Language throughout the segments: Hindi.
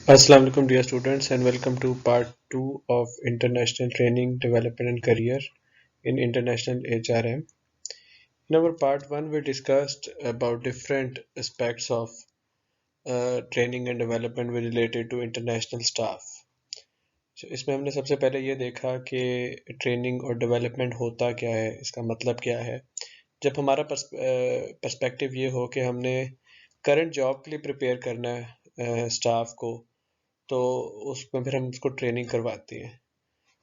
Assalamu alaikum dear students and welcome to part 2 of International Training, Development and Career in International HRM. In our part 1 we discussed about different aspects of training and development related to international staff. So, इसमें हमने सबसे पहले ये देखा कि ट्रेनिंग और डेवलपमेंट होता क्या है, इसका मतलब क्या है। जब हमारा पर्सपेक्टिव ये हो कि हमने करंट जॉब के लिए प्रिपेयर करना है स्टाफ को, तो उसमें फिर हम उसको ट्रेनिंग करवाते हैं।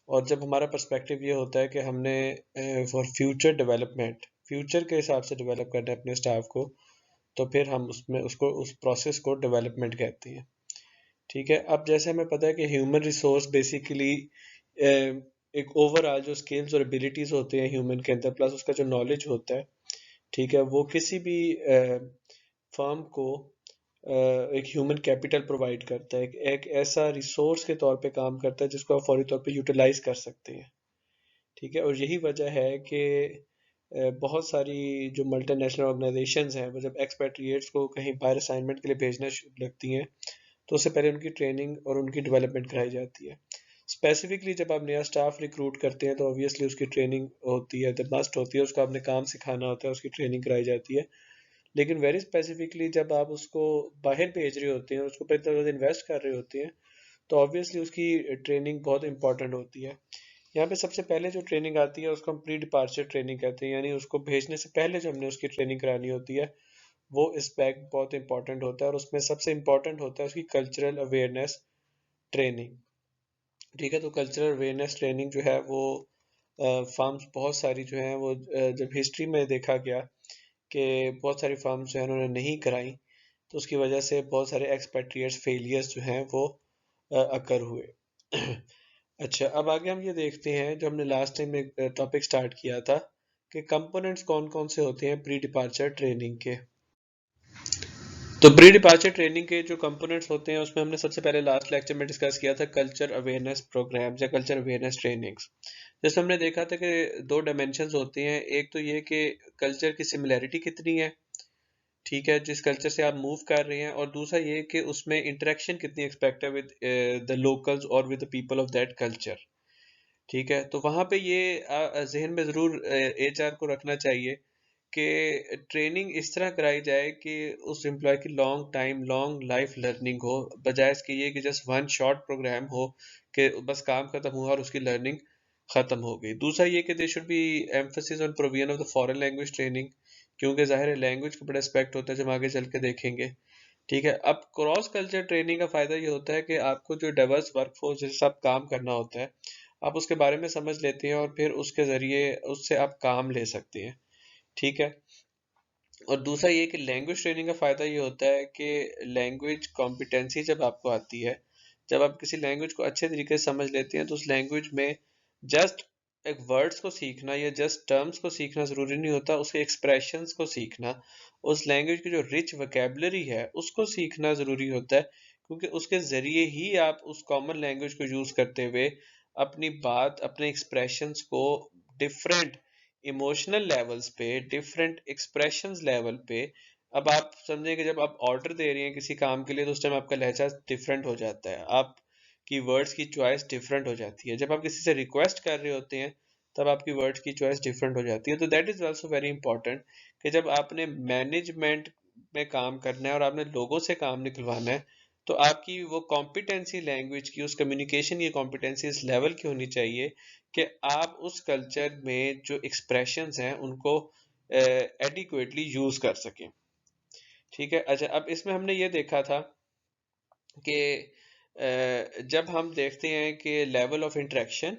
और जब हमारा पर्सपेक्टिव ये होता है कि हमने फॉर फ्यूचर डेवलपमेंट फ्यूचर के हिसाब से डेवलप करना है अपने स्टाफ को, तो फिर हम उसमें उसको उस प्रोसेस को डेवलपमेंट कहते हैं। ठीक है, अब जैसे हमें पता है कि ह्यूमन रिसोर्स बेसिकली एक ओवरऑल जो स्किल्स और एबिलिटीज होते हैं ह्यूमन के अंदर प्लस उसका जो नॉलेज होता है, ठीक है, वो किसी भी फर्म को एक ह्यूमन कैपिटल प्रोवाइड करता है, एक ऐसा रिसोर्स के तौर पे काम करता है जिसको आप फौरी तौर पे यूटिलाइज कर सकते हैं। ठीक है, और यही वजह है कि बहुत सारी जो मल्टीनेशनल ऑर्गेनाइजेशंस हैं वो जब एक्सपेट्रिएट्स को कहीं बाहर असाइनमेंट के लिए भेजना लगती हैं, तो उससे पहले उनकी ट्रेनिंग और उनकी डेवलपमेंट कराई जाती है। स्पेसिफिकली जब आप नया स्टाफ रिक्रूट करते हैं तो ऑब्वियसली उसकी ट्रेनिंग होती है, द मस्ट होती है, उसको आपने काम सिखाना होता है, उसकी ट्रेनिंग कराई जाती है। लेकिन वेरी स्पेसिफिकली जब आप उसको बाहर भेज रहे होते हैं, उसको पहले तरह इन्वेस्ट कर रहे होते हैं, तो ऑब्वियसली उसकी ट्रेनिंग बहुत इंपॉर्टेंट होती है। यहाँ पे सबसे पहले जो ट्रेनिंग आती है उसको हम प्री डिपार्चर ट्रेनिंग कहते हैं, यानी उसको भेजने से पहले जो हमने उसकी ट्रेनिंग करानी होती है, वो एस्पेक्ट बहुत इंपॉर्टेंट होता है और उसमें सबसे इंपॉर्टेंट होता है उसकी कल्चरल अवेयरनेस ट्रेनिंग। ठीक है, तो कल्चरल अवेयरनेस ट्रेनिंग जो है वो फार्म्स बहुत सारी जो हैं वो जब हिस्ट्री में देखा गया कि बहुत सारी फार्म्स जो है उन्होंने नहीं कराई, तो उसकी वजह से बहुत सारे एक्सपेट्रिएट्स फेलियर्स जो हैं वो अकर हुए। अच्छा, अब आगे हम ये देखते हैं, जो हमने लास्ट टाइम एक टॉपिक स्टार्ट किया था कि कंपोनेंट्स कौन कौन से होते हैं प्री डिपार्चर ट्रेनिंग के। तो प्री डिपार्चर ट्रेनिंग के जो कंपोनेंट्स होते हैं उसमें हमने सबसे पहले लास्ट लेक्चर में डिस्कस किया था कल्चर अवेयरनेस प्रोग्राम्स या कल्चर अवेयरनेस ट्रेनिंग्स। जैसे हमने देखा था कि दो डायमेंशंस होती हैं, एक तो ये कि कल्चर की सिमिलैरिटी कितनी है, ठीक है, जिस कल्चर से आप मूव कर रहे हैं, और दूसरा ये कि उसमें इंटरेक्शन कितनी एक्सपेक्ट है विद द लोकल्स और with the people of that culture. ठीक है, तो वहाँ पे ये जहन में ज़रूर एचआर को रखना चाहिए कि ट्रेनिंग इस तरह कराई जाए कि उस एम्प्लॉय की long time long life learning हो, बजाय इसके ये कि जस्ट वन शॉर्ट प्रोग्राम हो कि बस काम खत्म हुआ और उसकी लर्निंग खत्म हो गई। दूसरा ये कि they should be emphasis on provision of the foreign language training, क्योंकि जाहिर है लैंग्वेज का बड़ा एस्पेक्ट होता है जब आगे चल के देखेंगे। ठीक है, अब क्रॉस कल्चर ट्रेनिंग का फायदा ये होता है कि आपको जो डाइवर्स वर्कफोर्स जिसके साथ काम करना होता है, आप उसके बारे में समझ लेते हैं और फिर उसके जरिए उससे आप काम ले सकते हैं। ठीक है, और दूसरा ये कि लैंग्वेज ट्रेनिंग का फ़ायदा ये होता है कि लैंग्वेज कॉम्पिटेंसी जब आपको आती है, जब आप किसी लैंग्वेज को अच्छे तरीके से समझ लेते हैं, तो उस लैंग्वेज में जस्ट एक वर्ड्स को सीखना या जस्ट टर्म्स को सीखना ज़रूरी नहीं होता, उसके एक्सप्रेशंस को सीखना, उस लैंग्वेज की जो रिच वोकेबलरी है उसको सीखना ज़रूरी होता है, क्योंकि उसके ज़रिए ही आप उस कॉमन लैंग्वेज को यूज़ करते हुए अपनी बात, अपने एक्सप्रेशंस को डिफरेंट इमोशनल लेवल्स पे, डिफरेंट एक्सप्रेशंस लेवल पे, अब आप समझें कि जब आप ऑर्डर दे रही हैं किसी काम के लिए, तो उस टाइम आपका लहजा डिफरेंट हो जाता है, आपकी वर्ड्स की चॉइस डिफरेंट हो जाती है। जब आप किसी से रिक्वेस्ट कर रहे होते हैं, तब आपकी वर्ड्स की चॉइस डिफरेंट हो जाती है। तो that is also very important कि जब आपने मैनेजमेंट में काम करना है और आपने लोगों से काम निकलवाना है, तो आपकी वो कॉम्पिटेंसी लैंग्वेज की, उस कम्युनिकेशन की कॉम्पिटेंसी इस लेवल की होनी चाहिए कि आप उस कल्चर में जो एक्सप्रेशंस हैं उनको एडिक्वेटली यूज कर सकें। ठीक है, अच्छा, अब इसमें हमने ये देखा था कि जब हम देखते हैं कि लेवल ऑफ इंटरेक्शन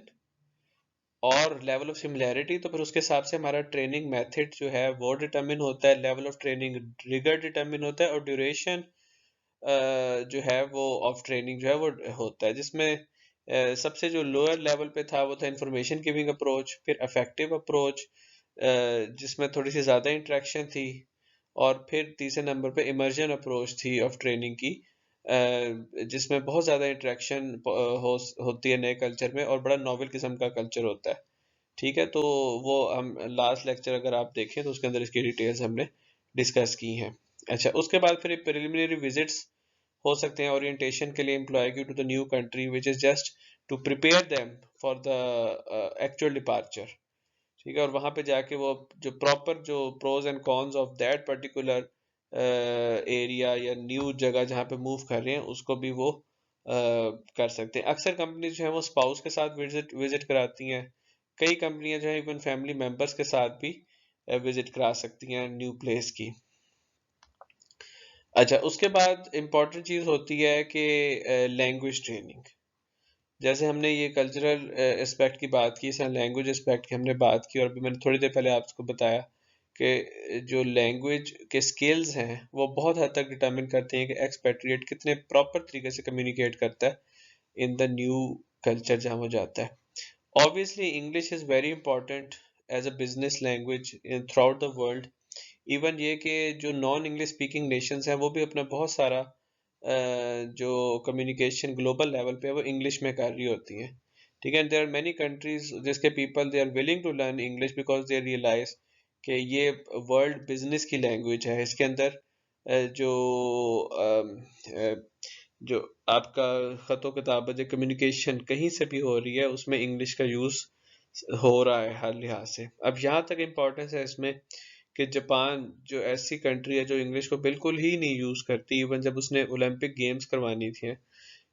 और लेवल ऑफ सिमिलैरिटी, तो फिर उसके हिसाब से हमारा ट्रेनिंग मेथड जो है वो डिटरमिन होता है, level of training rigour determine होता है, और ड्यूरेशन जो है वो ऑफ ट्रेनिंग जो है वो होता है, जिसमें सबसे जो लोअर लेवल पे था वो था इंफॉर्मेशन गिविंग अप्रोच, फिर अफेक्टिव अप्रोच जिसमें थोड़ी सी ज़्यादा इंटरेक्शन थी, और फिर तीसरे नंबर पे इमर्जन अप्रोच थी ऑफ ट्रेनिंग की, जिसमें बहुत ज़्यादा इंटरेक्शन होती है नए कल्चर में और बड़ा नॉवल किस्म का कल्चर होता है। ठीक है, तो वो हम लास्ट लेक्चर अगर आप देखें तो उसके अंदर इसकी डिटेल्स हमने डिस्कस की हैं। अच्छा, उसके बाद फिर प्रिलिमिनरी विजिट्स हो सकते हैं ओरिएंटेशन के लिए एम्प्लॉय की to the new country which is just to prepare them for the actual departure. ठीक है, और वहां पे जाके वो जो प्रॉपर जो pros and cons of that particular area या न्यू जगह जहाँ पे मूव कर रहे हैं उसको भी वो कर सकते हैं। अक्सर कंपनीज जो है वो स्पाउस के साथ विजिट विजिट कराती हैं। कई कंपनियां जो है इवन फैमिली मेंबर्स के साथ भी विजिट करा सकती हैं न्यू प्लेस की। अच्छा, उसके बाद इम्पॉर्टेंट चीज़ होती है कि लैंग्वेज ट्रेनिंग। जैसे हमने ये कल्चरल एस्पेक्ट की बात की, इस लैंग्वेज एस्पेक्ट की हमने बात की, और अभी मैंने थोड़ी देर पहले आपको बताया कि जो लैंग्वेज के स्किल्स हैं वो बहुत हद तक डिटर्मिन करते हैं कि एक्सपेट्रिएट कितने प्रॉपर तरीके से कम्युनिकेट करता है इन द न्यू कल्चर जहाँ वो जाता है। Obviously English is very important as a business language in throughout the world वर्ल्ड। इवन ये कि जो नॉन इंग्लिश स्पीकिंग नेशंस हैं वो भी अपना बहुत सारा जो कम्युनिकेशन ग्लोबल लेवल पे है वो इंग्लिश में कर रही होती हैं। ठीक है, देयर आर मेनी कंट्रीज जिसके people they are willing to learn English because they realise कि ये वर्ल्ड बिजनेस की लैंग्वेज है। इसके अंदर जो जो आपका खतो किताब जो कम्युनिकेशन कहीं से भी हो रही है उसमें इंग्लिश का यूज़ हो रहा है हर लिहाज से। अब यहाँ तक इम्पोर्टेंस है इसमें कि जापान जो ऐसी कंट्री है जो इंग्लिश को बिल्कुल ही नहीं यूज़ करती। इवन जब उसने ओलंपिक गेम्स करवानी थी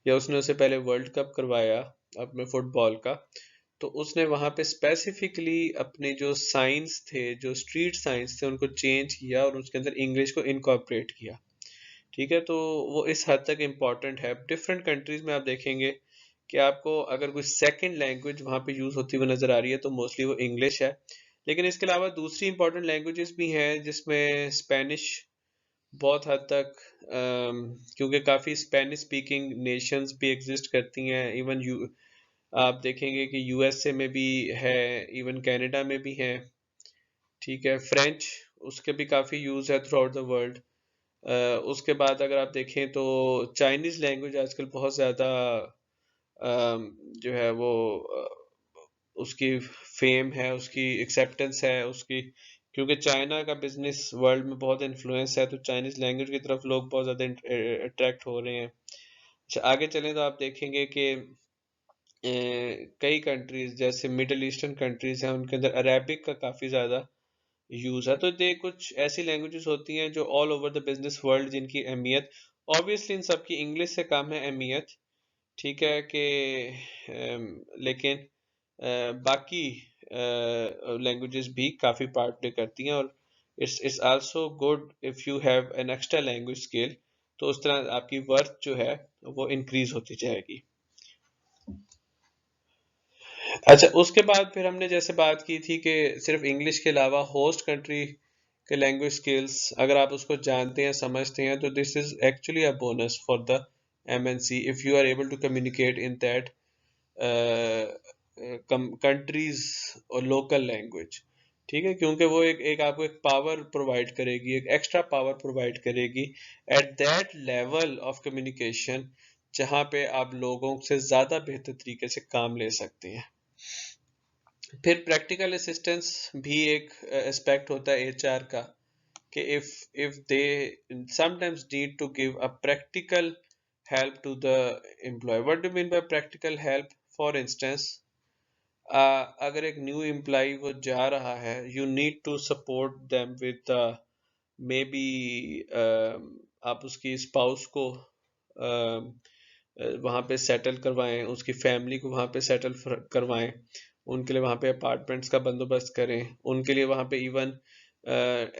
या उसने उससे पहले वर्ल्ड कप करवाया अपने फुटबॉल का, तो उसने वहाँ पे स्पेसिफिकली अपने जो साइंस थे, जो स्ट्रीट साइंस थे, उनको चेंज किया और उसके अंदर इंग्लिश को इनकॉर्पोरेट किया। ठीक है, तो वो इस हद तक इम्पॉर्टेंट है। डिफरेंट कंट्रीज में आप देखेंगे कि आपको अगर कोई सेकंड लैंग्वेज वहाँ पे यूज़ होती हुई नज़र आ रही है तो मोस्टली वो इंग्लिश है। लेकिन इसके अलावा दूसरी इंपॉर्टेंट लैंग्वेजेस भी हैं जिसमें स्पेनिश बहुत हद तक क्योंकि काफ़ी स्पेनिश स्पीकिंग नेशंस भी एग्जिस्ट करती हैं। इवन यू आप देखेंगे कि यूएसए में भी है, इवन कनाडा में भी है। ठीक है, फ्रेंच उसके भी काफ़ी यूज़ है थ्रू आउट द वर्ल्ड। उसके बाद अगर आप देखें तो चाइनीज़ लैंग्वेज आजकल बहुत ज़्यादा जो है वो उसकी फेम है, उसकी एक्सेप्टेंस है उसकी, क्योंकि चाइना का बिजनेस वर्ल्ड में बहुत इन्फ्लुएंस है, तो चाइनीज़ लैंग्वेज की तरफ लोग बहुत ज़्यादा अट्रैक्ट हो रहे हैं। अच्छा, आगे चलें तो आप देखेंगे कि कई कंट्रीज जैसे मिडल ईस्टर्न कंट्रीज हैं उनके अंदर अरेबिक का काफ़ी ज़्यादा यूज़ है। तो ये कुछ ऐसी लैंग्वेजेस होती हैं जो all over the business world जिनकी अहमियत ऑब्वियसली इन सब की इंग्लिश से कम है अहमियत। ठीक है कि लेकिन बाकी लैंग्वेजेस भी काफ़ी पार्ट प्ले करती हैं, और it's also good if you have an extra language skill. तो उस तरह आपकी वर्थ जो है वो इंक्रीज होती जाएगी। अच्छा, उसके बाद फिर हमने जैसे बात की थी कि सिर्फ इंग्लिश के अलावा होस्ट कंट्री के लैंग्वेज स्किल्स अगर आप उसको जानते हैं समझते हैं तो this is actually a bonus for the MNC if you are able to communicate in that countries और लोकल लैंग्वेज। ठीक है, क्योंकि वो एक आपको एक पावर प्रोवाइड करेगी, एक एक्स्ट्रा पावर प्रोवाइड करेगी at that level of communication जहाँ पे आप लोगों से ज़्यादा बेहतर तरीके से काम ले सकते हैं। फिर प्रैक्टिकल असिस्टेंस भी एक एस्पेक्ट होता है एचआर का कि if they sometimes need to give a practical help to the employee. What do you mean by practical help? For instance, अगर एक न्यू एम्प्लॉय वो जा रहा है, you need to support them with maybe आप उसकी स्पाउस को वहाँ पे सेटल करवाएं, उसकी फैमिली को वहाँ पे सेटल करवाएं, उनके लिए वहाँ पे अपार्टमेंट्स का बंदोबस्त करें, उनके लिए वहाँ पे इवन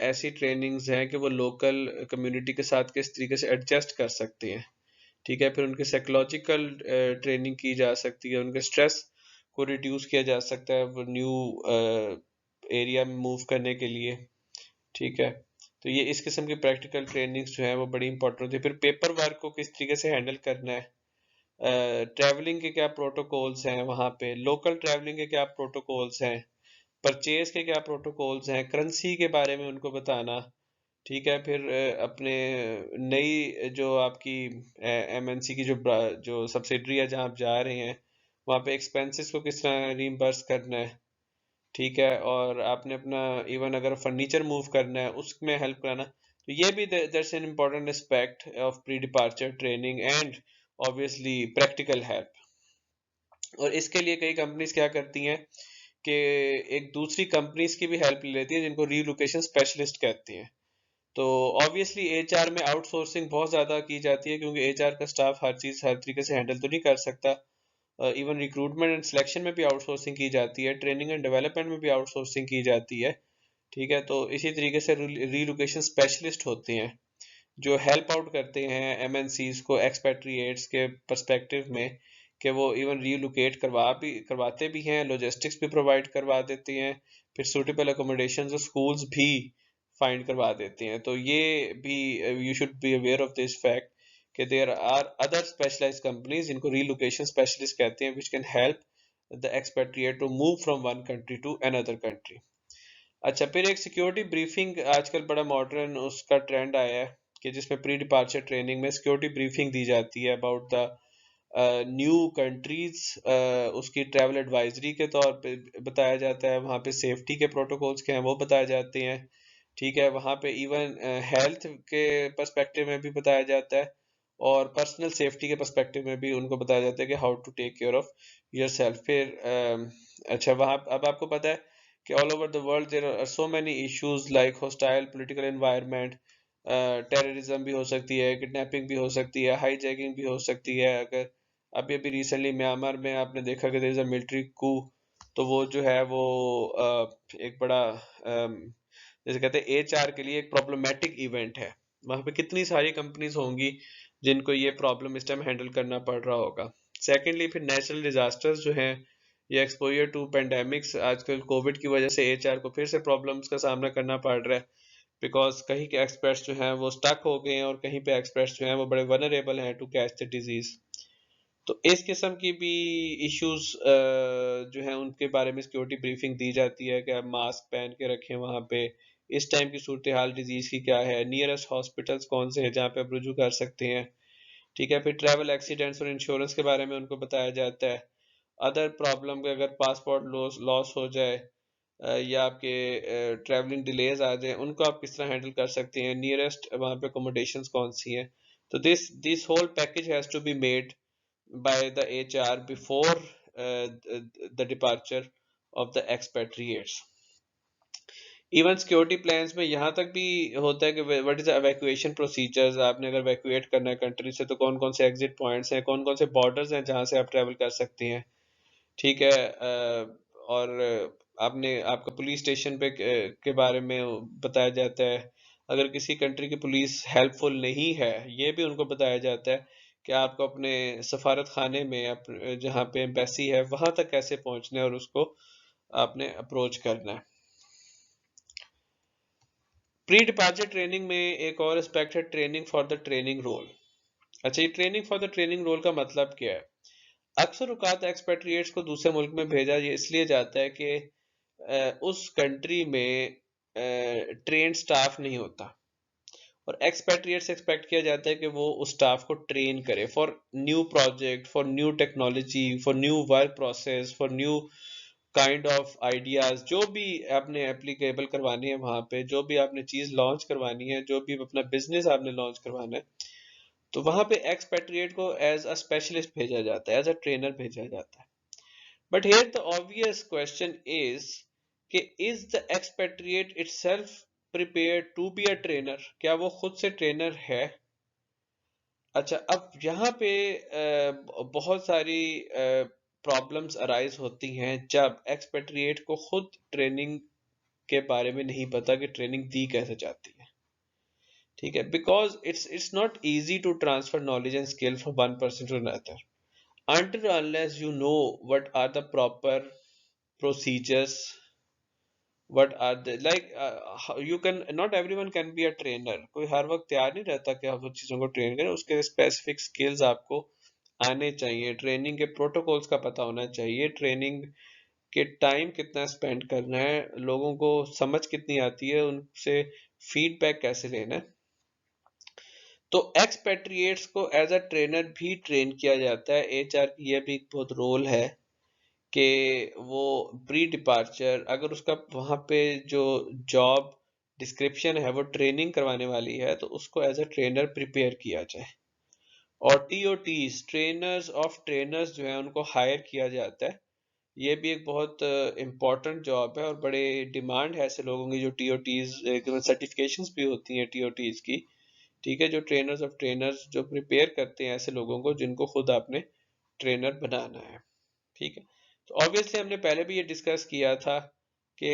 ऐसी ट्रेनिंग्स हैं कि वो लोकल कम्युनिटी के साथ किस तरीके से एडजस्ट कर सकते हैं। ठीक है, फिर उनकी साइकोलॉजिकल ट्रेनिंग की जा सकती है, उनके स्ट्रेस को रिड्यूस किया जा सकता है वो न्यू एरिया में मूव करने के लिए। ठीक है, तो ये इस किस्म की प्रैक्टिकल ट्रेनिंग्स जो है वो बड़ी इंपॉर्टेंट होती है। फिर पेपर वर्क को किस तरीके से हैंडल करना है, ट्रैवलिंग के क्या प्रोटोकॉल्स हैं वहाँ पे, लोकल ट्रैवलिंग के क्या प्रोटोकॉल्स हैं, परचेज के क्या प्रोटोकॉल्स हैं, करेंसी के बारे में उनको बताना। ठीक है, फिर अपने नई जो आपकी एमएनसी की जो सब्सिडरी है जहाँ आप जा रहे हैं वहाँ पे एक्सपेंसेस को किस तरह रीइंबर्स करना है। ठीक है, और आपने अपना इवन अगर फर्नीचर मूव करना है उसमें हेल्प कराना। तो ये भी that's an important aspect of pre departure training and obviously practical help. और इसके लिए कई कंपनीज क्या करती हैं कि एक दूसरी कंपनीज की भी हेल्प ले लेती है जिनको रीलोकेशन स्पेशलिस्ट कहती हैं। तो ऑब्वियसली एचआर में आउटसोर्सिंग बहुत ज़्यादा की जाती है क्योंकि एचआर का स्टाफ हर चीज़ हर तरीके से हैंडल तो नहीं कर सकता। इवन रिक्रूटमेंट एंड सिलेक्शन में भी आउटसोर्सिंग की जाती है, ट्रेनिंग एंड डेवलपमेंट में भी आउटसोर्सिंग की जाती है। ठीक है, तो इसी तरीके से रीलोकेशन स्पेशलिस्ट होते हैं जो हेल्प आउट करते हैं एमएनसीज को एक्सपेट्रिएट्स के पर्सपेक्टिव में कि वो इवन रीलोकेट करवाते भी हैं, लॉजिस्टिक्स भी प्रोवाइड करवा देते हैं, फिर सूटेबल अकोमोडेशन और स्कूल्स भी फाइंड करवा देते हैं। तो ये भी you should be aware of this fact कि there are other specialised companies जिनको रीलोकेशन स्पेशलिस्ट कहते हैं, which can help the expatriate to move from one country to another country. अच्छा, फिर एक सिक्योरिटी ब्रीफिंग आजकल बड़ा मॉडर्न उसका ट्रेंड आया है कि जिसमें प्री डिपार्चर ट्रेनिंग में सिक्योरिटी ब्रीफिंग दी जाती है अबाउट द न्यू कंट्रीज। उसकी ट्रैवल एडवाइजरी के तौर पे बताया जाता है, वहाँ पे सेफ्टी के प्रोटोकॉल्स क्या हैं वो बताए जाते हैं। ठीक है, वहाँ पे इवन हेल्थ के पर्सपेक्टिव में भी बताया जाता है और पर्सनल सेफ्टी के पर्सपेक्टिव में भी उनको बताया जाता है कि how to take care of yourself. फिर अच्छा, वहाँ अब आपको पता है कि all over the world there are so many issues like hostile political environment, terrorism भी हो सकती है, किडनैपिंग भी हो सकती है, हाईजैकिंग भी हो सकती है। अगर अभी अभी रिसेंटली म्यांमार में आपने देखा कि there is a military coup, तो वो जो है वो एक बड़ा जैसे कहते हैं एचआर के लिए एक प्रॉब्लमेटिक इवेंट है। वहां पे कितनी सारी कंपनीज होंगी जिनको ये प्रॉब्लम इस टाइम हैंडल करना पड़ रहा होगा। सेकेंडली, फिर नेचुरल डिजास्टर्स जो हैं, ये एक्सपोजर टू पेंडेमिक्स, आजकल कोविड की वजह से एचआर को फिर से प्रॉब्लम्स का सामना करना पड़ रहा है बिकॉज कहीं के एक्सपर्ट्स जो हैं वो स्टक हो गए हैं और कहीं पे एक्सपर्ट्स जो हैं वो बड़े वनरेबल हैं टू कैच द डिजीज। तो इस किस्म की भी इश्यूज जो हैं उनके बारे में सिक्योरिटी ब्रीफिंग दी जाती है कि आप मास्क पहन के रखें वहाँ पे, इस टाइम की सूरत हाल डिजीज की क्या है, नियरेस्ट हॉस्पिटल्स कौन से हैं जहाँ पे आप रुजू कर सकते हैं। ठीक है, फिर ट्रैवल एक्सीडेंट्स और इंश्योरेंस के बारे में उनको बताया जाता है। अदर प्रॉब्लम अगर पासपोर्ट लॉस लॉस हो जाए या आपके ट्रैवलिंग डिलेज आ जाए, उनको आप किस तरह हैंडल कर सकते हैं, नियरेस्ट वहाँ पे अकोमोडेशंस कौन सी हैं। तो this whole package has to be made by the HR before the departure of the expatriates. Even security plans में यहाँ तक भी होता है कि व्हाट इज एवैक्यूएशन प्रोसीजर्स। आपने अगर वैक्यूएट करना है कंट्री से तो कौन कौन से एग्जिट पॉइंट्स हैं, कौन कौन से बॉर्डर्स हैं जहाँ से आप ट्रैवल कर सकते हैं। ठीक है, और आपने आपका पुलिस स्टेशन पे के बारे में बताया जाता है। अगर किसी कंट्री की पुलिस हेल्पफुल नहीं है, ये भी उनको बताया जाता है कि आपको अपने सफारत खाने में जहाँ पे एम्बेसी है वहां तक कैसे पहुंचना है और उसको आपने अप्रोच करना है। प्री डिपार्चर ट्रेनिंग में एक और एस्पेक्ट है training for the training role. अच्छा, ये training for the training role का मतलब क्या है? अक्सर औकात एक्सपेट्रिएट्स को दूसरे मुल्क में भेजा ये इसलिए जाता है कि उस कंट्री में ट्रेन स्टाफ नहीं होता और एक्सपेट्रिएट से एक्सपेक्ट किया जाता है कि वो उस स्टाफ को ट्रेन करे for new project, for new technology, for new work process, for new kind of ideas. जो भी आपने एप्लीकेबल करवानी है वहां पे, जो भी आपने चीज लॉन्च करवानी है, जो भी अपना बिजनेस आपने लॉन्च करवाना है, तो वहां पे एक्सपेट्रिएट को एज अ स्पेशलिस्ट भेजा जाता है, एज अ ट्रेनर भेजा जाता है। But here the obvious question is कि is the expatriate itself prepared to be a trainer? क्या वो खुद से ट्रेनर है? अच्छा, अब यहाँ पे बहुत सारी प्रॉब्लम्स अराइज होती हैं जब एक्सपेट्रिएट को खुद ट्रेनिंग के बारे में नहीं पता कि ट्रेनिंग दी कैसे जाती है। ठीक है, because it's not easy to transfer knowledge and skill from one person to another until unless you know what are the proper procedures, what are the like you can not everyone can be a trainer। कोई हर वक्त तैयार नहीं रहता कि आप उन चीज़ों को ट्रेन करें। उसके स्पेसिफिक स्किल्स आपको आने चाहिए, ट्रेनिंग के प्रोटोकॉल्स का पता होना चाहिए, ट्रेनिंग के टाइम कितना स्पेंड करना है, लोगों को समझ कितनी आती है, उनसे फीडबैक कैसे लेना है। तो एक्सपेट्रिएट्स को एज अ ट्रेनर भी ट्रेन किया जाता है। एचआर की यह भी बहुत रोल है कि वो प्री डिपार्चर अगर उसका वहाँ पे जो जॉब डिस्क्रिप्शन है वो ट्रेनिंग करवाने वाली है, तो उसको एज अ ट्रेनर प्रिपेयर किया जाए। और टीओटीज, ट्रेनर्स ऑफ ट्रेनर्स जो है उनको हायर किया जाता है। ये भी एक बहुत इम्पोर्टेंट जॉब है और बड़े डिमांड है ऐसे लोगों की जो टीओटीज, सर्टिफिकेशंस भी होती हैं टीओटीज की। ठीक है, जो ट्रेनर्स ऑफ ट्रेनर्स जो प्रिपेयर करते हैं ऐसे लोगों को जिनको खुद आपने ट्रेनर बनाना है। ठीक है, तो ऑब्वियसली हमने पहले भी ये डिस्कस किया था कि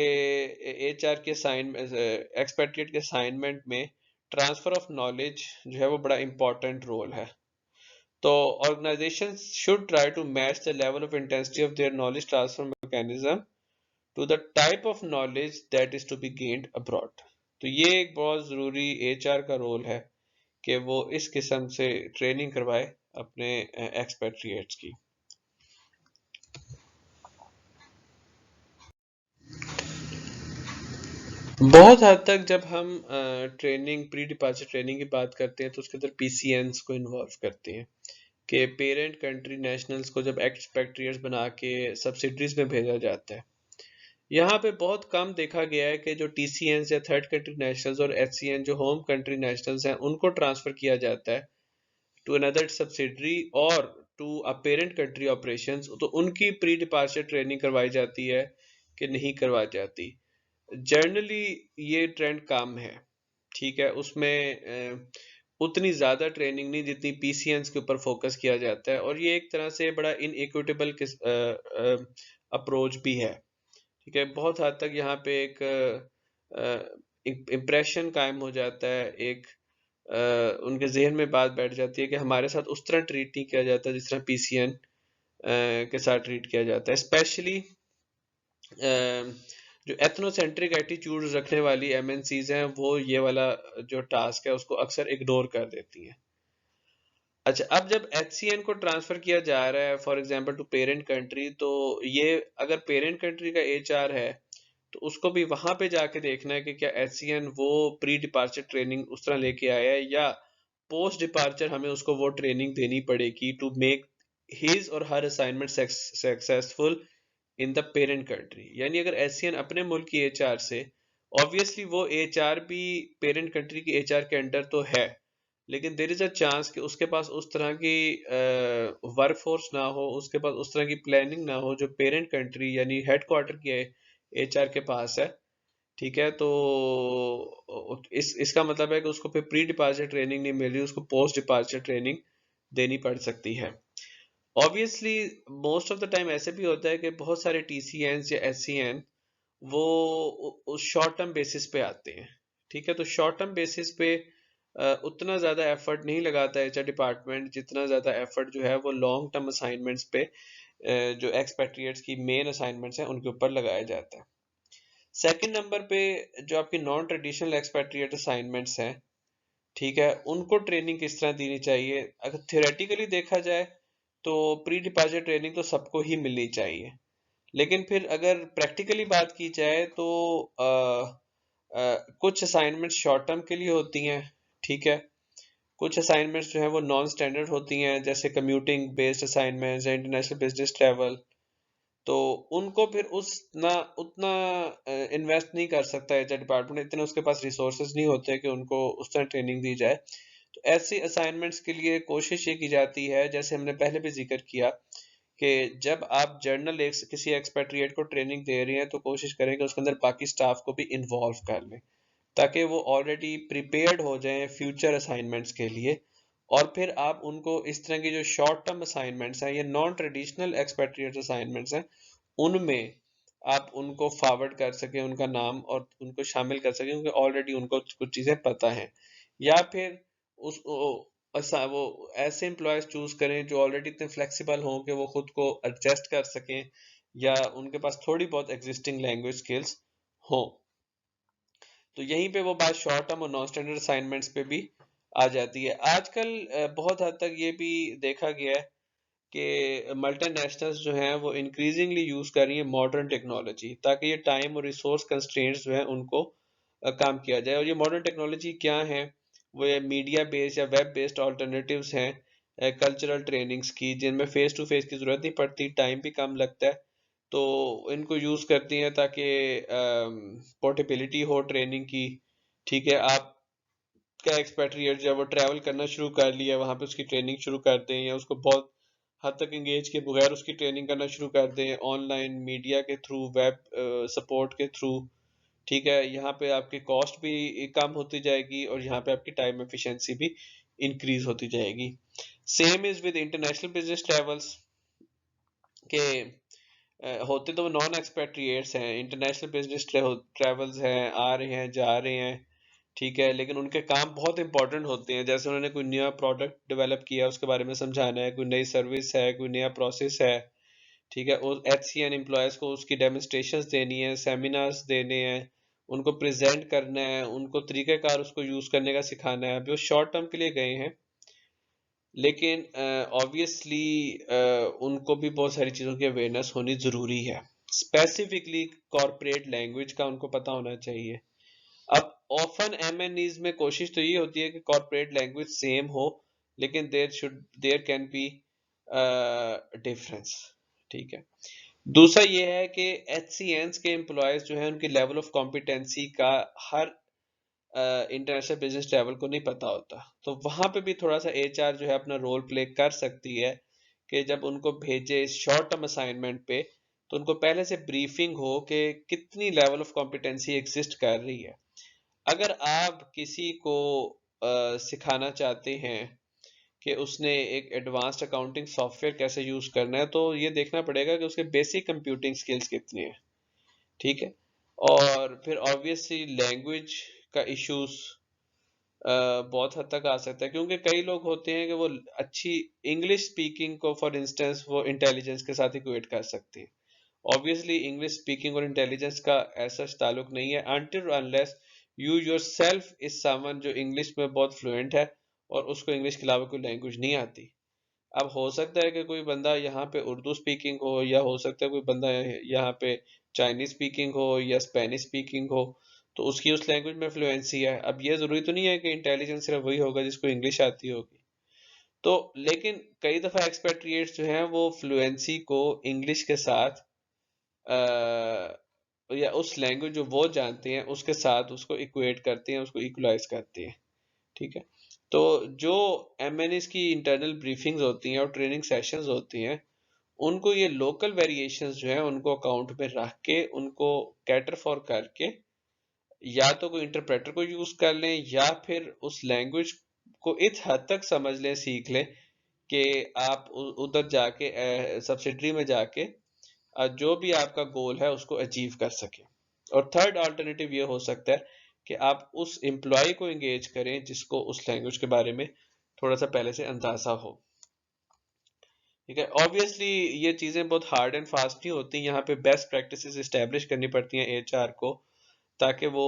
एचआर के एक्सपेट्रिएट के असाइनमेंट में ट्रांसफर ऑफ नॉलेज जो है वो बड़ा इंपॉर्टेंट रोल है। तो organizations should try to match the level of intensity of their knowledge transfer mechanism to the type of knowledge that is to be gained abroad। तो ये एक बहुत ज़रूरी एचआर का रोल है कि वो इस किस्म से ट्रेनिंग करवाए अपने एक्सपेट्रिएट्स की। बहुत हद तक जब हम ट्रेनिंग, प्री डिपार्चर ट्रेनिंग की बात करते हैं तो उसके अंदर पीसीएन्स को इन्वॉल्व करते हैं कि पेरेंट कंट्री नेशनल्स को जब एक्सपेट्रिएट्स बना के सब्सिडरीज में भेजा जाता है। यहाँ पे बहुत कम देखा गया है कि जो टीसीएन्स या थर्ड कंट्री नेशनल्स और एचसीएन जो होम कंट्री नेशनल्स हैं उनको ट्रांसफर किया जाता है टू अनदर सब्सिडरी और to a parent country operations, तो उनकी प्री डिपार्चर ट्रेनिंग करवाई जाती है कि नहीं करवाई जाती। जनरली ये ट्रेंड कम है। ठीक है, उसमें उतनी ज़्यादा ट्रेनिंग नहीं जितनी पीसीएन्स के ऊपर फोकस किया जाता है, और ये एक तरह से बड़ा इनइक्विटेबल अप्रोच भी है। ठीक है, बहुत हद तक यहाँ पे एक इम्प्रेशन कायम हो जाता है, एक उनके जहन में बात बैठ जाती है कि हमारे साथ उस तरह ट्रीट नहीं किया जाता जिस तरह पीसीएन के साथ ट्रीट किया जाता है। स्पेशली जो एथनोसेंट्रिक एटीट्यूड रखने वाली एमएनसीज हैं वो ये वाला जो टास्क है उसको अक्सर इग्नोर कर देती हैं। अच्छा, अब जब एचसीएन को ट्रांसफर किया जा रहा है for example to parent country, तो ये अगर पेरेंट कंट्री का एचआर है तो उसको भी वहां पे जाके देखना है कि क्या एचसीएन वो प्री डिपार्चर ट्रेनिंग उस तरह लेके आया है या पोस्ट डिपार्चर हमें उसको वो ट्रेनिंग देनी पड़ेगी टू मेक हिज और her assignment successful in the parent country. यानी अगर एचसीएन अपने मुल्क की एचआर से, ऑब्वियसली वो एचआर भी पेरेंट कंट्री की एचआर के अंडर तो है, लेकिन देर इज अ चांस कि उसके पास उस तरह की वर्क फोर्स ना हो, उसके पास उस तरह की प्लानिंग ना हो जो पेरेंट कंट्री यानी हेडक्वार्टर के एचआर के पास है। ठीक है, तो इसका मतलब है कि उसको फिर प्री डिपार्चर ट्रेनिंग नहीं मिल रही, उसको पोस्ट डिपार्चर ट्रेनिंग देनी पड़ सकती है। Obviously most of the time ऐसे भी होता है कि बहुत सारे टीसीएन या एससीएन वो उस शॉर्ट टर्म बेसिस पे आते हैं। ठीक है, तो शॉर्ट टर्म बेसिस पे उतना ज़्यादा एफर्ट नहीं लगाता एचआर डिपार्टमेंट जितना ज़्यादा एफर्ट जो है वो लॉन्ग टर्म असाइनमेंट्स पे जो एक्सपेट्रिएट्स की मेन असाइनमेंट्स हैं उनके ऊपर लगाया जाता है। सेकंड नंबर पे जो आपकी नॉन ट्रेडिशनल एक्सपेट्रिएट असाइनमेंट्स हैं, ठीक है, उनको ट्रेनिंग किस तरह देनी चाहिए। अगर थियोरेटिकली देखा जाए तो प्री डिपार्चर ट्रेनिंग तो सबको ही मिलनी चाहिए, लेकिन फिर अगर प्रैक्टिकली बात की जाए तो कुछ असाइनमेंट्स शॉर्ट टर्म के लिए होती हैं। ठीक है, कुछ असाइनमेंट्स जो है वो नॉन स्टैंडर्ड होती हैं, जैसे कम्यूटिंग बेस्ड असाइनमेंट्स या इंटरनेशनल बिजनेस ट्रैवल, तो उनको फिर उतना इन्वेस्ट नहीं कर सकता एचआर डिपार्टमेंट, इतने उसके पास रिसोर्सेज नहीं होते कि उनको उस तरह ट्रेनिंग दी जाए। तो ऐसे असाइनमेंट्स के लिए कोशिश ये की जाती है, जैसे हमने पहले भी जिक्र किया, कि जब आप जर्नल किसी एक्सपेट्रिएट को ट्रेनिंग दे रहे हैं तो कोशिश करें कि उसके अंदर बाकी स्टाफ को भी इन्वॉल्व कर लें, ताकि वो ऑलरेडी प्रिपेयर्ड हो जाएं फ्यूचर असाइनमेंट्स के लिए। और फिर आप उनको इस तरह की जो शॉर्ट टर्म असाइनमेंट्स हैं या नॉन ट्रेडिशनल एक्सपेट्रिएट असाइनमेंट्स हैं उनमें आप उनको फॉरवर्ड कर सकें, उनका नाम और उनको शामिल कर सकें, क्योंकि ऑलरेडी उनको कुछ चीज़ें पता हैं। या फिर उस वो ऐसे एम्प्लॉयज चूज करें जो ऑलरेडी इतने फ्लेक्सिबल हों कि वो खुद को एडजस्ट कर सकें या उनके पास थोड़ी बहुत एग्जिस्टिंग लैंग्वेज स्किल्स हों। तो यहीं पे वो बात शॉर्ट टर्म और नॉन स्टैंडर्ड असाइनमेंट्स पे भी आ जाती है। आजकल बहुत हद तक ये भी देखा गया है कि मल्टीनेशनल्स जो हैं वो इंक्रीजिंगली यूज कर रही हैं मॉडर्न टेक्नोलॉजी, ताकि ये टाइम और रिसोर्स कंस्ट्रेंट्स जो हैं उनको काम किया जाए। और ये मॉडर्न टेक्नोलॉजी क्या है, वो ये मीडिया बेस्ड या वेब बेस्ड ऑल्टरनेटिव्स हैं कल्चरल ट्रेनिंग्स की, जिनमें फेस टू फेस की जरूरत नहीं पड़ती, टाइम भी कम लगता है, तो इनको यूज करती हैं ताकि पोर्टेबिलिटी हो ट्रेनिंग की, ठीक है, आपका एक्सपेट्रिएट जब वो ट्रैवल करना शुरू कर लिया, वहां पे उसकी ट्रेनिंग शुरू कर दें या उसको बहुत हद तक इंगेज के बगैर उसकी ट्रेनिंग करना शुरू कर दें ऑनलाइन मीडिया के थ्रू, वेब सपोर्ट के थ्रू। ठीक है, यहाँ पे आपकी कॉस्ट भी कम होती जाएगी और यहाँ पे आपकी टाइम एफिशिएंसी भी इंक्रीज होती जाएगी। Same is with international business travels के होते तो वो नॉन एक्सपेट्रिएट्स हैं, इंटरनेशनल बिजनेस ट्रैवल्स हैं, आ रहे हैं जा रहे हैं, ठीक है, लेकिन उनके काम बहुत इंपॉर्टेंट होते हैं। जैसे उन्होंने कोई नया प्रोडक्ट डेवलप किया उसके बारे में समझाना है, कोई नई सर्विस है, कोई नया प्रोसेस है, ठीक है, उस HCN एम्प्लॉयज को उसकी डेमोन्स्ट्रेशंस देनी है, सेमिनार्स देने हैं, उनको प्रेजेंट करना है, उनको तरीक़ाकार उसको यूज करने का सिखाना है। अभी वो शॉर्ट टर्म के लिए गए हैं, लेकिन ऑब्वियसली उनको भी बहुत सारी चीज़ों की अवेयरनेस होनी ज़रूरी है। स्पेसिफिकली कॉरपोरेट लैंग्वेज का उनको पता होना चाहिए। अब ऑफन MNEs में कोशिश तो ये होती है कि कॉरपोरेट लैंग्वेज सेम हो, लेकिन देयर कैन बी डिफरेंस। ठीक है, दूसरा ये है कि HCNs के एम्प्लॉयज जो है उनकी लेवल ऑफ कॉम्पिटेंसी का हर इंटरनेशनल बिजनेस ट्रैवल को नहीं पता होता, तो वहां पे भी थोड़ा सा HR जो है अपना रोल प्ले कर सकती है कि जब उनको भेजे शॉर्ट टर्म असाइनमेंट पे, तो उनको पहले से ब्रीफिंग हो कि कितनी लेवल ऑफ कॉम्पिटेंसी एग्जिस्ट कर रही है। अगर आप किसी को सिखाना चाहते हैं कि उसने एक एडवांस्ड अकाउंटिंग सॉफ्टवेयर कैसे यूज करना है, तो ये देखना पड़ेगा कि उसके बेसिक कंप्यूटिंग स्किल्स कितने हैं। ठीक है, और फिर ऑब्वियसली लैंग्वेज का इश्यूज बहुत हद तक आ सकता है, क्योंकि कई लोग होते हैं कि वो अच्छी इंग्लिश स्पीकिंग को फॉर इंस्टेंस वो इंटेलिजेंस के साथ इक्वेट कर सकते हैं। ऑब्वियसली इंग्लिश स्पीकिंग और इंटेलिजेंस का ऐसा ताल्लुक नहीं है until unless you yourself is someone जो इंग्लिश में बहुत फ्लुएंट है और उसको इंग्लिश के अलावा कोई लैंग्वेज नहीं आती। अब हो सकता है कि कोई बंदा यहाँ पे उर्दू स्पीकिंग हो, या हो सकता है कोई बंदा यहाँ पे चाइनीज स्पीकिंग हो या स्पेनिश स्पीकिंग हो, तो उसकी उस लैंग्वेज में फ्लुएंसी है। अब ये जरूरी तो नहीं है कि इंटेलिजेंस सिर्फ वही होगा जिसको इंग्लिश आती होगी। तो लेकिन कई दफा एक्सपेट्रिएट्स जो हैं वो फ्लुएंसी को इंग्लिश के साथ या उस लैंग्वेज जो वो जानते हैं उसके साथ उसको इक्वेट करते हैं, उसको इक्वलाइज करते हैं। ठीक है, तो जो MNEs की इंटरनल ब्रीफिंग्स होती हैं और ट्रेनिंग सेशंस होती हैं, उनको ये लोकल वेरिएशंस जो है उनको अकाउंट में रख के उनको कैटर फॉर करके या तो कोई इंटरप्रेटर को यूज कर लें या फिर उस लैंग्वेज को इस हद तक समझ लें, सीख लें कि आप उधर जाके सब्सिडरी में जाके जो भी आपका गोल है उसको अचीव कर सके। और थर्ड अल्टरनेटिव ये हो सकता है कि आप उस एम्प्लॉय को एंगेज करें जिसको उस लैंग्वेज के बारे में थोड़ा सा पहले से अंदाजा हो। ठीक है, ऑब्वियसली ये चीजें बहुत हार्ड एंड फास्ट नहीं होती, यहाँ पे बेस्ट प्रैक्टिसेस इस्टेब्लिश करनी पड़ती हैं HR को, ताकि वो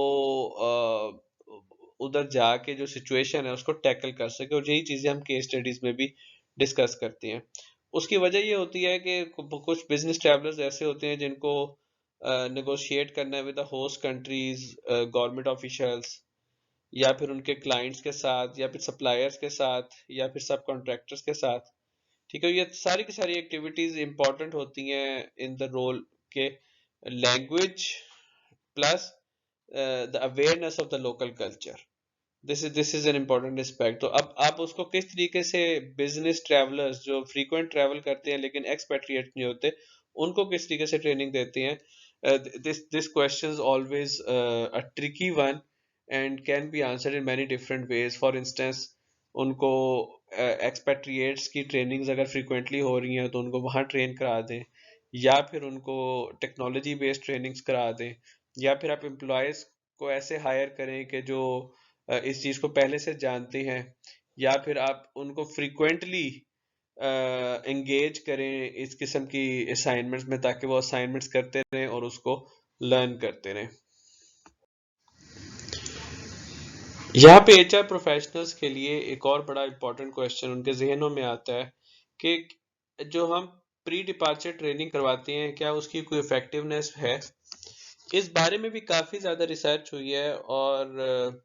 उधर जाके जो सिचुएशन है उसको टैकल कर सके, और यही चीजें हम केस स्टडीज में भी डिस्कस करते हैं। उसकी वजह ये होती है कि कुछ बिजनेस ट्रैवलर्स ऐसे होते हैं जिनको नेगोशिएट करना है with the host countries, government officials, या फिर उनके क्लाइंट्स के साथ, या फिर सप्लायर्स के साथ, या फिर सब कॉन्ट्रैक्टर्स के साथ। ठीक है, ये सारी की सारी एक्टिविटीज इंपॉर्टेंट होती हैं इन द रोल के language plus the awareness of the local culture. This is an important aspect. तो अब आप उसको किस तरीके से बिजनेस ट्रैवलर्स जो फ्रीक्वेंट ट्रैवल करते हैं लेकिन एक्सपेट्रिएट नहीं होते, उनको किस तरीके से ट्रेनिंग देते हैं, this question always a tricky one and can be answered in many different ways. For instance, उनको एक्सपेट्रिएट्स की ट्रेनिंग्स अगर फ्रीक्वेंटली हो रही हैं तो उनको वहाँ ट्रेन करा दें, या फिर उनको टेक्नोलॉजी बेस्ड ट्रेनिंग्स करा दें, या फिर आप एम्प्लॉयज़ को ऐसे हायर करें कि जो इस चीज़ को पहले से जानते हैं, या फिर आप उनको फ्रीक्वेंटली एंगेज करें इस किस्म की असाइनमेंट्स में, ताकि वो असाइनमेंट्स करते रहें और उसको लर्न करते रहें। यहाँ पे HR प्रोफेशनल्स के लिए एक और बड़ा इंपॉर्टेंट क्वेश्चन उनके जहनों में आता है कि जो हम प्री डिपार्चर ट्रेनिंग करवाते हैं, क्या उसकी कोई इफेक्टिवनेस है। इस बारे में भी काफ़ी ज़्यादा रिसर्च हुई है, और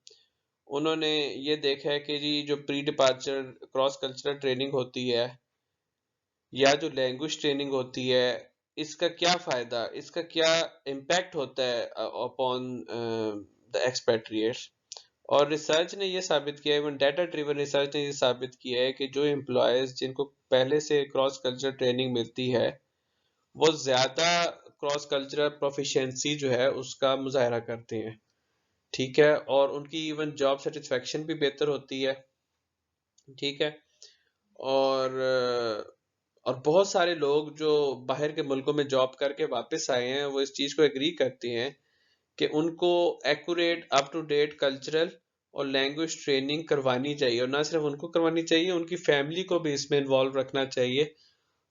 उन्होंने ये देखा है कि जी जो pre departure cross cultural training होती है या जो लैंग्वेज ट्रेनिंग होती है, इसका क्या फ़ायदा, इसका क्या इम्पैक्ट होता है अपॉन द एक्सपेट्रिएट्स। और रिसर्च ने ये साबित किया है, इवन डाटा ड्रिवन रिसर्च ने ये साबित किया है कि जो एम्प्लॉयज जिनको पहले से क्रॉस कल्चर ट्रेनिंग मिलती है वो ज्यादा क्रॉस कल्चरल प्रोफिशिएंसी जो है उसका मुजाहरा करते हैं। ठीक है, और उनकी इवन जॉब सेटिस्फेक्शन भी बेहतर होती है। ठीक है, और और बहुत सारे लोग जो बाहर के मुल्कों में जॉब करके वापस आए हैं वो इस चीज़ को एग्री करते हैं कि उनको accurate up to date cultural और लैंग्वेज ट्रेनिंग करवानी चाहिए, और ना सिर्फ उनको करवानी चाहिए, उनकी फैमिली को भी इसमें इन्वॉल्व रखना चाहिए।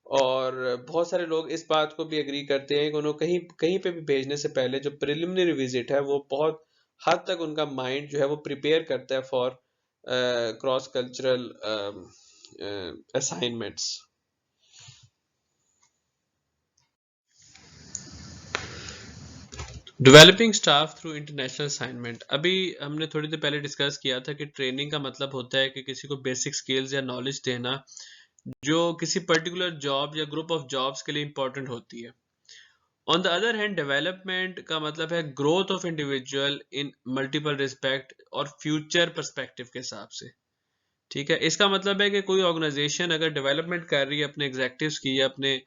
और बहुत सारे लोग इस बात को भी एग्री करते हैं कि उन्हें कहीं कहीं पे भी भेजने से पहले जो प्रिलिमिनरी विजिट है वो बहुत हद तक उनका माइंड जो है वो प्रिपेयर करता है for cross cultural assignments. Developing staff through international assignment, अभी हमने थोड़ी देर पहले डिस्कस किया था कि ट्रेनिंग का मतलब होता है कि किसी को बेसिक स्किल्स या नॉलेज देना जो किसी पर्टिकुलर जॉब या ग्रुप ऑफ जॉब्स के लिए इंपॉर्टेंट होती है। On the other hand development का मतलब है growth of individual in multiple respect और फ्यूचर पर्सपेक्टिव के हिसाब से। ठीक है, इसका मतलब है कि कोई ऑर्गेनाइजेशन अगर डेवलपमेंट कर रही है अपने एग्जेक्टिव्स की या अपने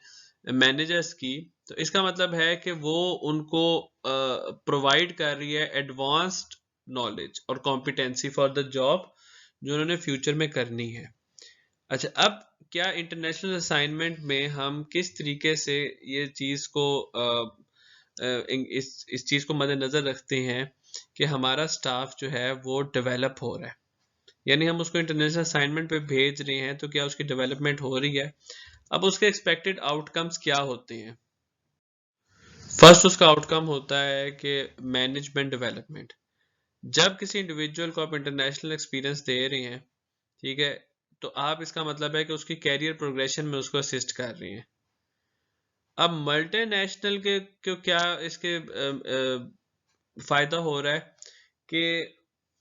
मैनेजर्स की, तो इसका मतलब है कि वो उनको प्रोवाइड कर रही है एडवांस्ड नॉलेज और कॉम्पिटेंसी फॉर द जॉब जो उन्होंने फ्यूचर में करनी है। अच्छा, अब क्या इंटरनेशनल असाइनमेंट में हम किस तरीके से ये चीज़ को इस चीज़ को मद्देनजर रखते हैं कि हमारा स्टाफ जो है वो डेवलप हो रहा है, यानी हम उसको इंटरनेशनल असाइनमेंट पे भेज रहे हैं तो क्या उसकी डेवलपमेंट हो रही है। अब उसके एक्सपेक्टेड आउटकम्स क्या होते हैं? फर्स्ट उसका आउटकम होता है कि मैनेजमेंट डेवलपमेंट। जब किसी इंडिविजुअल को आप इंटरनेशनल एक्सपीरियंस दे रहे हैं, ठीक है, तो आप इसका मतलब है कि उसकी कैरियर प्रोग्रेशन में उसको असिस्ट कर रही हैं। अब मल्टीनेशनल के क्यों क्या इसके फायदा हो रहा है कि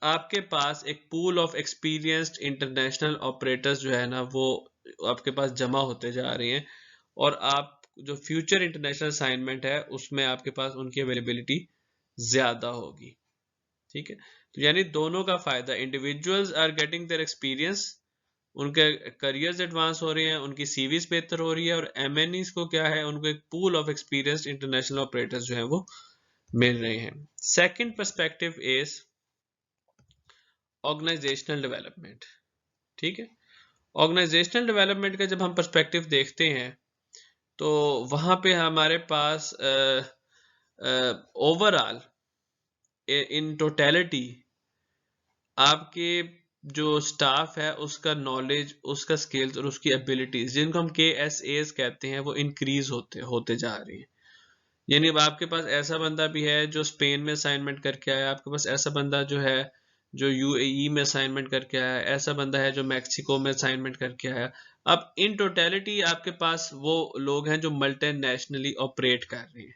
आपके पास एक pool of experienced international operators जो है ना वो आपके पास जमा होते जा रहे हैं, और आप जो फ्यूचर इंटरनेशनल असाइनमेंट है उसमें आपके पास उनकी अवेलेबिलिटी ज्यादा होगी। ठीक है, तो यानी दोनों का फायदा, individuals are getting their experience, उनके करियर्स एडवांस हो रहे हैं, उनकी सीवीज बेहतर हो रही है, और एमएनईज को क्या है, उनको एक pool of experience international operators जो है वो मिल रहे हैं। Second perspective is organisational development. ठीक है, ऑर्गेनाइजेशनल डेवलपमेंट का जब हम पर्सपेक्टिव देखते हैं तो वहां पे हमारे पास ओवरऑल इन टोटलिटी आपके जो स्टाफ है उसका नॉलेज, उसका स्किल्स और उसकी एबिलिटीज जिनको हम KSAs कहते हैं वो इंक्रीज होते होते जा रही हैं। यानी अब आपके पास ऐसा बंदा भी है जो स्पेन में असाइनमेंट करके आया, आपके पास ऐसा बंदा जो है जो UAE में असाइनमेंट करके आया, ऐसा बंदा है जो मैक्सिको में असाइनमेंट करके आया। अब इन टोटलिटी आपके पास वो लोग हैं जो मल्टी नेशनली ऑपरेट कर रहे हैं।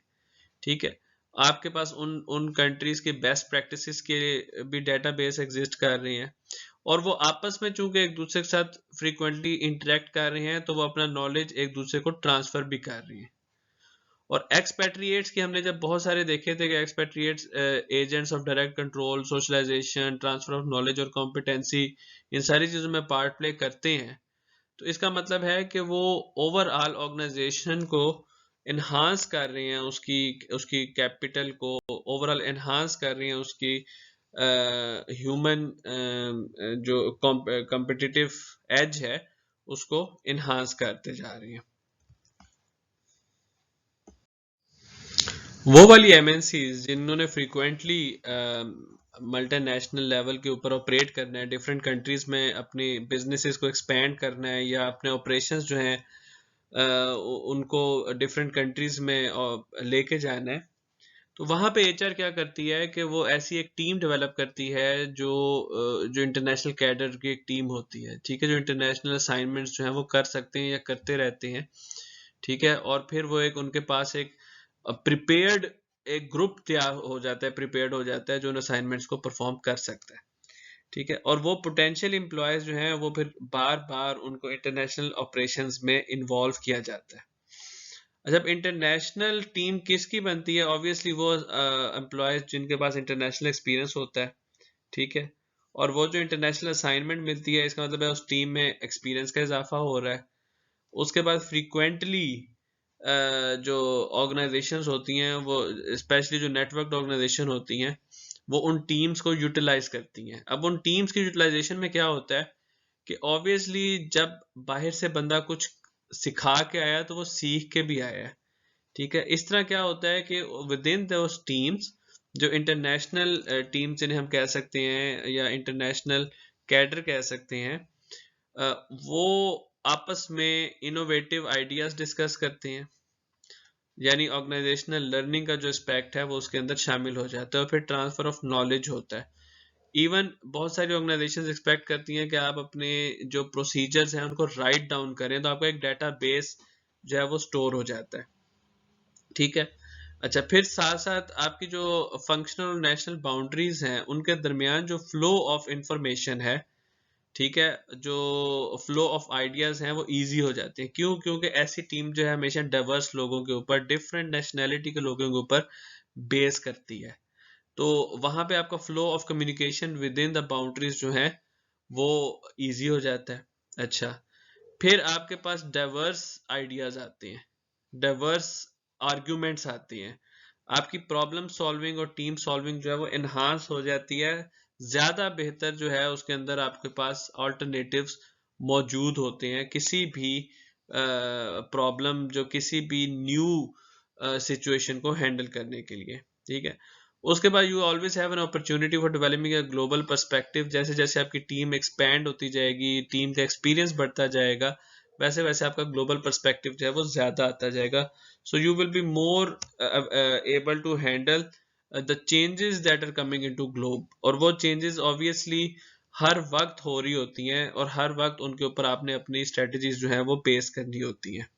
ठीक है, आपके पास उन उन कंट्रीज के बेस्ट प्रैक्टिसेस के भी डेटाबेस एग्जिस्ट कर रहे हैं, और वो आपस में चूंकि एक दूसरे के साथ फ्रीक्वेंटली इंटरेक्ट कर रहे हैं तो वो अपना नॉलेज एक दूसरे को ट्रांसफर भी कर रहे हैं। और एक्सपेट्रिएट्स की हमने जब बहुत सारे देखे थे कि expatriates agents of direct control, socialisation, transfer of knowledge और कॉम्पिटेंसी, इन सारी चीज़ों में पार्ट प्ले करते हैं, तो इसका मतलब है कि वो ओवरऑल ऑर्गेनाइजेशन को इन्हांस कर रही हैं, उसकी उसकी कैपिटल को ओवरऑल इन्हांस कर रही हैं, उसकी ह्यूमन जो कॉम्पिटिटिव एज है उसको इन्हांस करते जा रही हैं। वो वाली MNCs जिन्होंने फ्रीक्वेंटली मल्टीनेशनल लेवल के ऊपर ऑपरेट करना है, डिफरेंट कंट्रीज में अपनी बिजनेसेस को एक्सपेंड करना है, या अपने ऑपरेशंस जो हैं उनको डिफरेंट कंट्रीज में लेके जाना है, तो वहाँ पे HR क्या करती है कि वो ऐसी एक टीम डेवलप करती है जो इंटरनेशनल कैडर की एक टीम होती है। ठीक है, जो इंटरनेशनल असाइनमेंट्स जो हैं वो कर सकते हैं या करते रहते हैं। ठीक है, और फिर वो एक उनके पास एक प्रिपेयर्ड एक ग्रुप तैयार हो जाता है, प्रिपेयर्ड हो जाता है जो उन असाइनमेंट्स को परफॉर्म कर सकता है। ठीक है, और वो पोटेंशियल एम्प्लॉयज जो हैं वो फिर बार बार उनको इंटरनेशनल ऑपरेशंस में इन्वॉल्व किया जाता है। जब इंटरनेशनल टीम किसकी बनती है, ऑब्वियसली वो एम्प्लॉयज जिनके पास इंटरनेशनल एक्सपीरियंस होता है। ठीक है, और वो जो इंटरनेशनल असाइनमेंट मिलती है इसका मतलब है उस टीम में एक्सपीरियंस का इजाफा हो रहा है। उसके बाद फ्रीक्वेंटली जो ऑर्गेनाइजेशंस होती हैं वो स्पेशली जो नेटवर्क ऑर्गेनाइजेशन होती हैं वो उन टीम्स को यूटिलाइज करती हैं। अब उन टीम्स की यूटिलाइजेशन में क्या होता है कि ऑब्वियसली जब बाहर से बंदा कुछ सिखा के आया तो वो सीख के भी आया है। ठीक है, इस तरह क्या होता है कि विद इन दोस टीम्स जो इंटरनेशनल टीम जिन्हें हम कह सकते हैं या इंटरनेशनल कैडर कह सकते हैं, वो आपस में इनोवेटिव आइडियाज डिस्कस करते हैं। यानी ऑर्गेनाइजेशनल लर्निंग का जो एस्पेक्ट है वो उसके अंदर शामिल हो जाता है और फिर ट्रांसफर ऑफ नॉलेज होता है। इवन बहुत सारी ऑर्गेनाइजेशंस एक्सपेक्ट करती हैं कि आप अपने जो प्रोसीजर्स हैं उनको राइट डाउन करें तो आपका एक डाटा बेस जो है वो स्टोर हो जाता है। ठीक है, अच्छा, फिर साथ साथ आपकी जो फंक्शनल और नेशनल बाउंड्रीज हैं उनके दरमियान जो फ्लो ऑफ इंफॉर्मेशन है, ठीक है, जो फ्लो ऑफ आइडियाज हैं वो इजी हो जाते हैं। क्यों? क्योंकि ऐसी टीम जो है हमेशा डाइवर्स लोगों के ऊपर, डिफरेंट नेशनैलिटी के लोगों के ऊपर बेस करती है। तो वहां पे आपका flow of communication with in the boundaries जो है वो इजी हो जाता है। अच्छा, फिर आपके पास डाइवर्स आइडियाज आते हैं, डाइवर्स आर्ग्यूमेंट्स आती हैं, आपकी प्रॉब्लम सॉल्विंग और टीम सॉल्विंग जो है वो एनहांस हो जाती है। ज्यादा बेहतर जो है उसके अंदर आपके पास ऑल्टरनेटिव्स मौजूद होते हैं किसी भी प्रॉब्लम, जो किसी भी न्यू सिचुएशन को हैंडल करने के लिए। ठीक है, उसके बाद you always have an opportunity for developing a global perspective. जैसे जैसे आपकी टीम एक्सपैंड होती जाएगी, टीम का एक्सपीरियंस बढ़ता जाएगा, वैसे वैसे आपका ग्लोबल पर्सपेक्टिव जो है वो ज्यादा आता जाएगा। So you will be more able to handle the changes that are coming into globe. और वो चेंजेस ऑब्वियसली हर वक्त हो रही होती हैं और हर वक्त उनके ऊपर आपने अपनी स्ट्रेटजीज जो है वो पेश करनी होती हैं।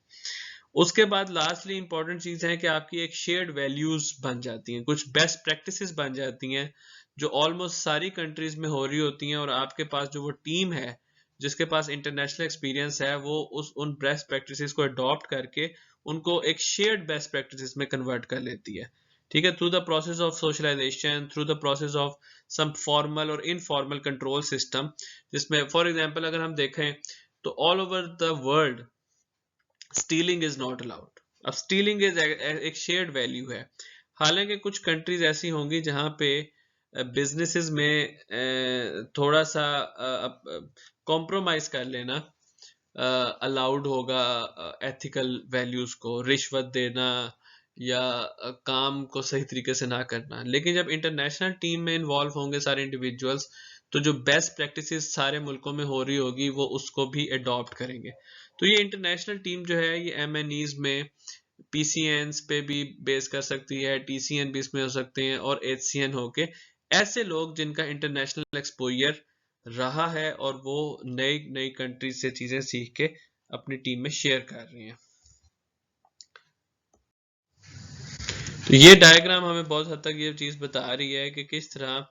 उसके बाद लास्टली इंपॉर्टेंट चीज है कि आपकी एक शेयर्ड वैल्यूज बन जाती हैं, कुछ बेस्ट प्रैक्टिसेस बन जाती हैं जो ऑलमोस्ट सारी कंट्रीज में हो रही होती हैं। और आपके पास जो वो टीम है जिसके पास इंटरनेशनल एक्सपीरियंस है वो उन बेस्ट प्रैक्टिसेस को अडॉप्ट करके उनको एक शेयर्ड बेस्ट प्रैक्टिसेस में कन्वर्ट कर लेती है। ठीक है, through the process of socialisation, through the process of some formal और इनफॉर्मल कंट्रोल सिस्टम, जिसमें फॉर एग्जांपल अगर हम देखें तो all over the world stealing is not allowed. अब स्टीलिंग इज एक शेयर्ड वैल्यू है। हालांकि कुछ कंट्रीज ऐसी होंगी जहां पे बिजनेसेस में थोड़ा सा कॉम्प्रोमाइज कर लेना अलाउड होगा, एथिकल वैल्यूज को रिश्वत देना या काम को सही तरीके से ना करना। लेकिन जब इंटरनेशनल टीम में इन्वॉल्व होंगे सारे इंडिविजुअल्स तो जो बेस्ट प्रैक्टिसेस सारे मुल्कों में हो रही होगी वो उसको भी अडॉप्ट करेंगे। तो ये इंटरनेशनल टीम जो है ये एमएनईज में पीसीएन्स पे भी बेस कर सकती है, टीसीएन भी इसमें हो सकते हैं और एचसीएन होके ऐसे लोग जिनका इंटरनेशनल एक्सपोजर रहा है और वो नई नई कंट्रीज से चीजें सीख के अपनी टीम में शेयर कर रहे हैं। तो ये डायग्राम हमें बहुत हद तक ये चीज बता रही है कि किस तरह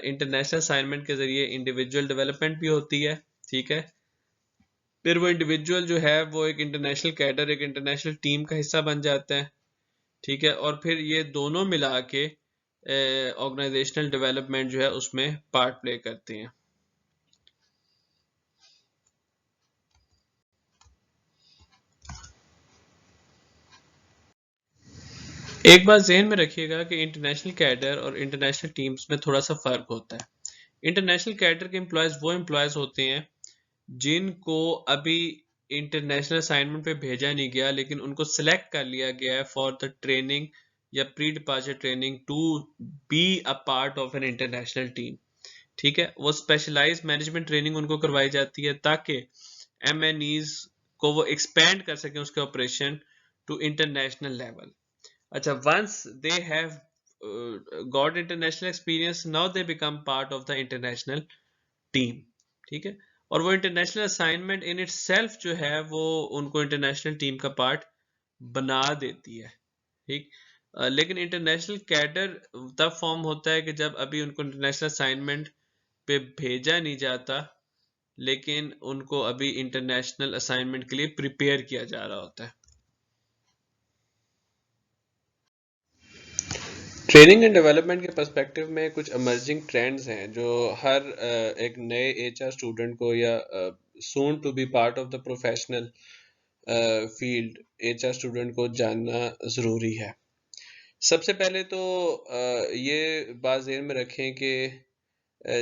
इंटरनेशनल असाइनमेंट के जरिए इंडिविजुअल डेवलपमेंट भी होती है। ठीक है, फिर वो इंडिविजुअल जो है वो एक इंटरनेशनल कैडर, एक इंटरनेशनल टीम का हिस्सा बन जाता है। ठीक है, और फिर ये दोनों मिला के ऑर्गेनाइजेशनल डेवलपमेंट जो है उसमें पार्ट प्ले करते हैं। एक बात जहन में रखिएगा कि इंटरनेशनल कैडर और इंटरनेशनल टीम्स में थोड़ा सा फर्क होता है। इंटरनेशनल कैडर के एम्प्लॉयज वो एम्प्लॉयज होते हैं जिनको अभी इंटरनेशनल असाइनमेंट पे भेजा नहीं गया लेकिन उनको सिलेक्ट कर लिया गया है फॉर द ट्रेनिंग या pre departure training to be a part of an international team. ठीक है, वो स्पेशलाइज मैनेजमेंट ट्रेनिंग उनको करवाई जाती है ताकि एमएनईज को वो एक्सपेंड कर सकें उसके ऑपरेशन टू इंटरनेशनल लेवल। अच्छा, once they have got international experience now they become part of the international team. ठीक है, और वो international assignment in itself जो है वो उनको इंटरनेशनल टीम का पार्ट बना देती है। ठीक, लेकिन इंटरनेशनल कैडर तब फॉर्म होता है कि जब अभी उनको इंटरनेशनल असाइनमेंट पे भेजा नहीं जाता लेकिन उनको अभी इंटरनेशनल असाइनमेंट के लिए प्रिपेयर किया जा रहा होता है। ट्रेनिंग एंड डेवलपमेंट के पर्सपेक्टिव में कुछ इमर्जिंग ट्रेंड्स हैं जो हर एक नए एचआर स्टूडेंट को या soon to be part of the professional field HR student को जानना ज़रूरी है। सबसे पहले तो ये बात ज़हन में रखें कि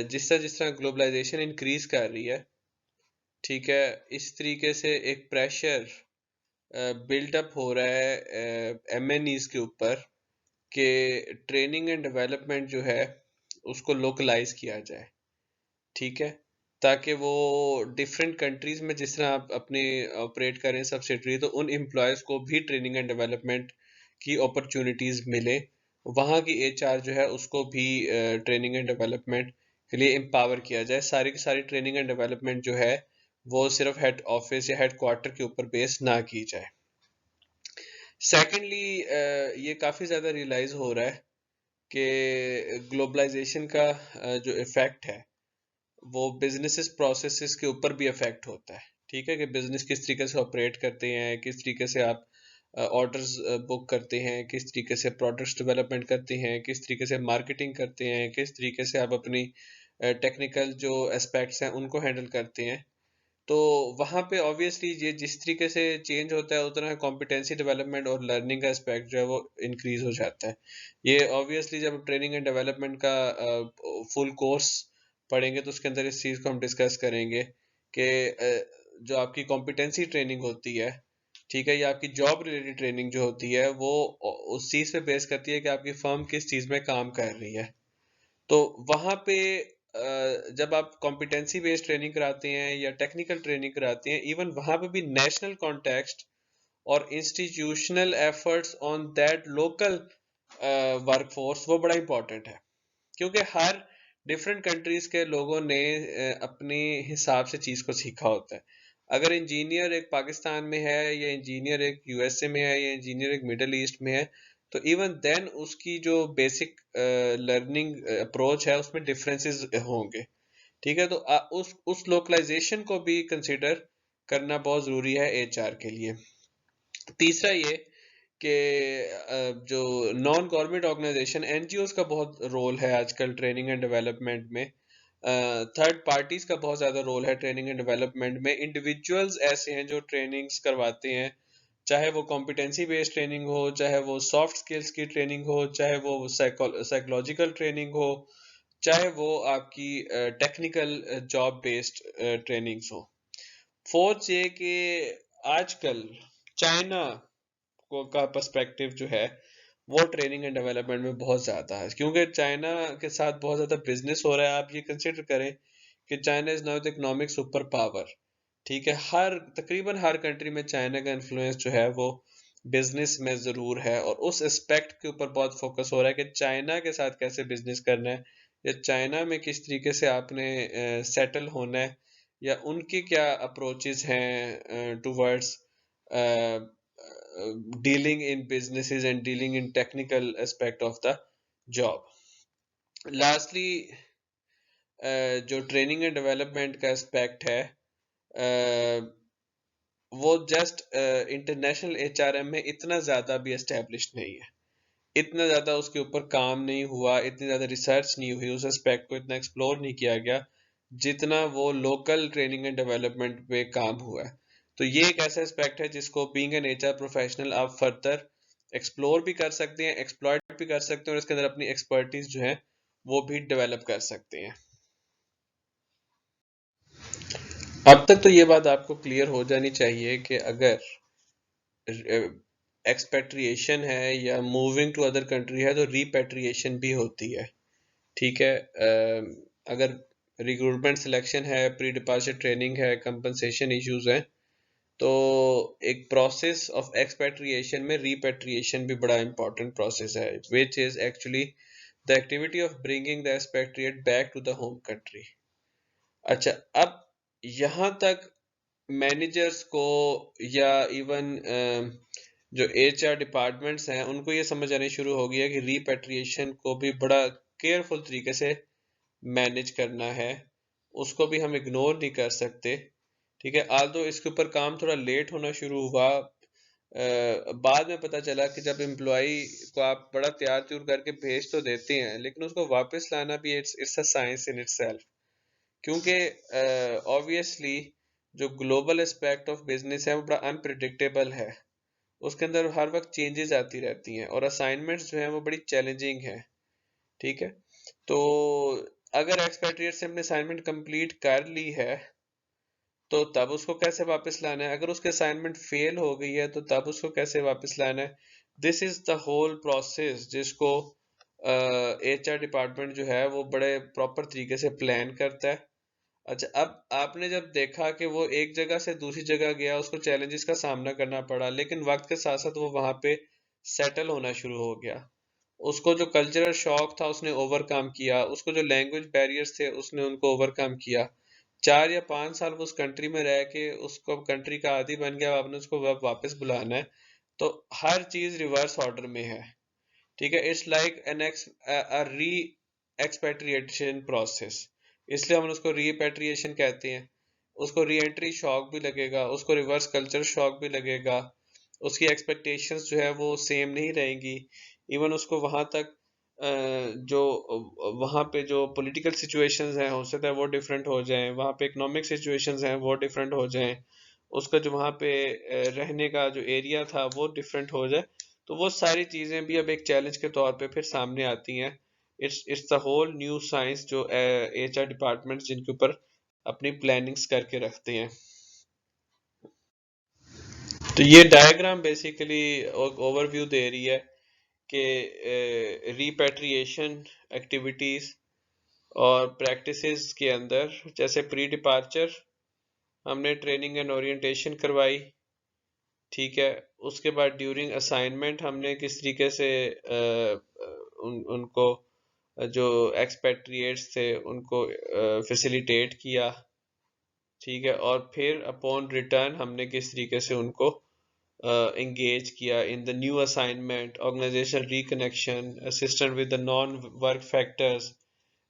जिस तरह ग्लोबलाइजेशन इंक्रीज कर रही है, ठीक है, इस तरीके से एक प्रेशर बिल्डअप हो रहा है एमएनईज के ऊपर कि ट्रेनिंग एंड डेवलपमेंट जो है उसको लोकलाइज किया जाए, ठीक है, ताकि वो डिफरेंट कंट्रीज में जिस तरह आप अपने ऑपरेट करें सब्सिडरी, तो उन एम्प्लॉयज़ को भी ट्रेनिंग एंड डेवलपमेंट की अपॉर्चुनिटीज़ मिले, वहाँ की एचआर जो है उसको भी ट्रेनिंग एंड डेवलपमेंट के लिए एम्पावर किया जाए। सारी की सारी ट्रेनिंग एंड डेवलपमेंट जो है वो सिर्फ हेड ऑफिस या हेड क्वार्टर के ऊपर बेस ना की जाए। सेकेंडली, ये काफ़ी ज़्यादा रियलाइज़ हो रहा है कि ग्लोबलाइजेशन का जो इफ़ेक्ट है वो बिजनेसेस प्रोसेसेस के ऊपर भी इफेक्ट होता है, ठीक है, कि बिजनेस किस तरीके से ऑपरेट करते हैं, किस तरीके से आप ऑर्डर्स बुक करते हैं, किस तरीके से प्रोडक्ट्स डेवलपमेंट करते हैं, किस तरीके से मार्केटिंग करते हैं, किस तरीके से आप अपनी टेक्निकल जो एस्पेक्ट्स हैं उनको हैंडल करते हैं। तो वहाँ पे ऑब्वियसली ये जिस तरीके से चेंज होता है उतना कॉम्पिटेंसी डेवलपमेंट और लर्निंग का एस्पेक्ट जो है वो इंक्रीज हो जाता है। ये ऑब्वियसली जब ट्रेनिंग एंड डेवलपमेंट का फुल कोर्स पढ़ेंगे तो उसके अंदर इस चीज़ को हम डिस्कस करेंगे कि जो आपकी कॉम्पिटेंसी ट्रेनिंग होती है, ठीक है, या आपकी जॉब रिलेटेड ट्रेनिंग जो होती है वो उस चीज़ पे बेस करती है कि आपकी फर्म किस चीज़ में काम कर रही है। तो वहाँ पे जब आप कॉम्पिटेंसी बेस्ड ट्रेनिंग कराते हैं या टेक्निकल ट्रेनिंग कराते हैं, इवन वहाँ पे भी नेशनल कॉन्टेक्स्ट और institutional efforts on that local workforce वो बड़ा इंपॉर्टेंट है, क्योंकि हर डिफरेंट कंट्रीज के लोगों ने अपने हिसाब से चीज़ को सीखा होता है। अगर इंजीनियर एक पाकिस्तान में है या इंजीनियर एक यूएसए में है या इंजीनियर एक मिडल ईस्ट में है, तो इवन देन उसकी जो बेसिक लर्निंग अप्रोच है उसमें डिफरेंसेस होंगे, ठीक है। तो उस लोकलाइजेशन को भी कंसिडर करना बहुत ज़रूरी है एचआर के लिए। तीसरा ये कि जो नॉन गवर्नमेंट ऑर्गेनाइजेशन एनजीओज का बहुत रोल है आजकल ट्रेनिंग एंड डेवलपमेंट में। थर्ड पार्टीज का बहुत ज़्यादा रोल है ट्रेनिंग एंड डेवलपमेंट में। इंडिविजुअल्स ऐसे हैं जो ट्रेनिंग्स करवाते हैं, चाहे वो कॉम्पिटेंसी बेस्ड ट्रेनिंग हो, चाहे वो सॉफ्ट स्किल्स की ट्रेनिंग हो, चाहे वो साइकोलॉजिकल ट्रेनिंग हो, चाहे वो आपकी टेक्निकल जॉब बेस्ड ट्रेनिंग्स हो। फोर्थ ये कि आजकल चाइना को का पर्सपेक्टिव जो है वो ट्रेनिंग एंड डेवलपमेंट में बहुत ज़्यादा है, क्योंकि चाइना के साथ बहुत ज़्यादा बिजनेस हो रहा है। आप ये कंसिडर करें कि China is now the economic super power, ठीक है, हर तकरीबन हर कंट्री में चाइना का इन्फ्लुएंस जो है वो बिजनेस में ज़रूर है, और उस एस्पेक्ट के ऊपर बहुत फोकस हो रहा है कि चाइना के साथ कैसे बिजनेस करना है, या चाइना में किस तरीके से आपने सेटल होना है, या उनके क्या अप्रोचेस हैं towards dealing in businesses and dealing in technical aspect of the job. Lastly, जो ट्रेनिंग एंड डेवलपमेंट का एस्पेक्ट है वो जस्ट इंटरनेशनल एचआरएम में इतना ज़्यादा भी एस्टेब्लिश नहीं है, इतना ज़्यादा उसके ऊपर काम नहीं हुआ, इतनी ज़्यादा रिसर्च नहीं हुई, उस एस्पेक्ट को इतना एक्सप्लोर नहीं किया गया जितना वो लोकल ट्रेनिंग एंड डेवलपमेंट पे काम हुआ है। तो ये एक ऐसा एस्पेक्ट है जिसको बीइंग एन एचआर प्रोफेशनल आप फर्दर एक्सप्लोर भी कर सकते हैं, एक्सप्लॉयट भी कर सकते हैं, और इसके अंदर अपनी एक्सपर्टीज जो है वो भी डेवलप कर सकते हैं। अब तक तो ये बात आपको क्लियर हो जानी चाहिए कि अगर एक्सपेट्रिएशन है या मूविंग टू अदर कंट्री है तो रीपेट्रिएशन भी होती है, ठीक है। अगर रिक्रूटमेंट सिलेक्शन है, प्री डिपार्चर ट्रेनिंग है, कंपनसेशन इश्यूज हैं, तो एक प्रोसेस ऑफ एक्सपेट्रिएशन में रीपेट्रिएशन भी बड़ा इंपॉर्टेंट प्रोसेस है, which is actually the activity of bringing the expatriate back to the home country. अच्छा, अब यहाँ तक मैनेजर्स को या इवन जो एचआर डिपार्टमेंट्स हैं उनको ये समझ आनी शुरू हो गया कि रीपेट्रिएशन को भी बड़ा केयरफुल तरीके से मैनेज करना है, उसको भी हम इग्नोर नहीं कर सकते, ठीक है। आल्दो इसके ऊपर काम थोड़ा लेट होना शुरू हुआ, बाद में पता चला कि जब एम्प्लॉय को आप बड़ा तैयार त्यूर करके भेज तो देते हैं, लेकिन उसको वापस लाना भी it's a science in itself. क्योंकि ऑब्वियसली जो ग्लोबल एस्पेक्ट ऑफ बिजनेस है वो बड़ा अनप्रिडिक्टेबल है। उसके अंदर हर वक्त चेंजेस आती रहती हैं और असाइनमेंट्स जो हैं वो बड़ी चैलेंजिंग हैं। ठीक है, तो अगर एक्सपेट्रिएट से हमने असाइनमेंट कंप्लीट कर ली है तो तब उसको कैसे वापस लाना है, अगर उसके असाइनमेंट फेल हो गई है तो तब उसको कैसे वापस लाना है। This is the whole process जिसको एचआर डिपार्टमेंट जो है वो बड़े प्रॉपर तरीके से प्लान करता है। अच्छा, अब आपने जब देखा कि वो एक जगह से दूसरी जगह गया, उसको चैलेंजेस का सामना करना पड़ा, लेकिन वक्त के साथ साथ वो वहां पे सेटल होना शुरू हो गया। उसको जो कल्चरल शॉक था उसने ओवरकम किया, उसको जो लैंग्वेज बैरियर्स थे उसने उनको ओवरकम किया। 4 या 5 साल वो उस कंट्री में रह के उसको कंट्री का आदी बन गया, आपने उसको वापस बुलाना है। तो हर चीज रिवर्स ऑर्डर में है। ठीक है, इट्स लाइक एन री एक्सपेट्रिएशन प्रोसेस, इसलिए हम उसको रीपेट्रिएशन कहते हैं। उसको री एंट्री शॉक भी लगेगा, उसको रिवर्स कल्चर शॉक भी लगेगा, उसकी एक्सपेक्टेशंस जो है वो सेम नहीं रहेंगी। इवन उसको वहां तक जो वहाँ पे जो पॉलिटिकल सिचुएशंस हैं हो सकता है वो डिफरेंट हो जाएं, वहाँ पे इकोनॉमिक सिचुएशंस हैं वो डिफरेंट हो जाएं, उसका जो वहाँ पे रहने का जो एरिया था वो डिफरेंट हो जाए। तो वो सारी चीज़ें भी अब एक चैलेंज के तौर पे फिर सामने आती हैं। It's the whole new science जो एचआर डिपार्टमेंट जिनके ऊपर अपनी प्लानिंग्स करके रखते हैं। तो ये डायग्राम बेसिकली ओवरव्यू दे रही है कि रिपेट्रिएशन एक्टिविटीज और प्रैक्टिसेस के अंदर, जैसे प्री डिपार्चर हमने ट्रेनिंग एंड ओरिएंटेशन करवाई। ठीक है, उसके बाद ड्यूरिंग असाइनमेंट हमने किस तरीके से उनको जो एक्सपेट्रिएट्स थे उनको फैसिलिटेट किया। ठीक है, और फिर अपॉन रिटर्न हमने किस तरीके से उनको engage किया in the new assignment, organizational reconnection, assistant with the non-work factors,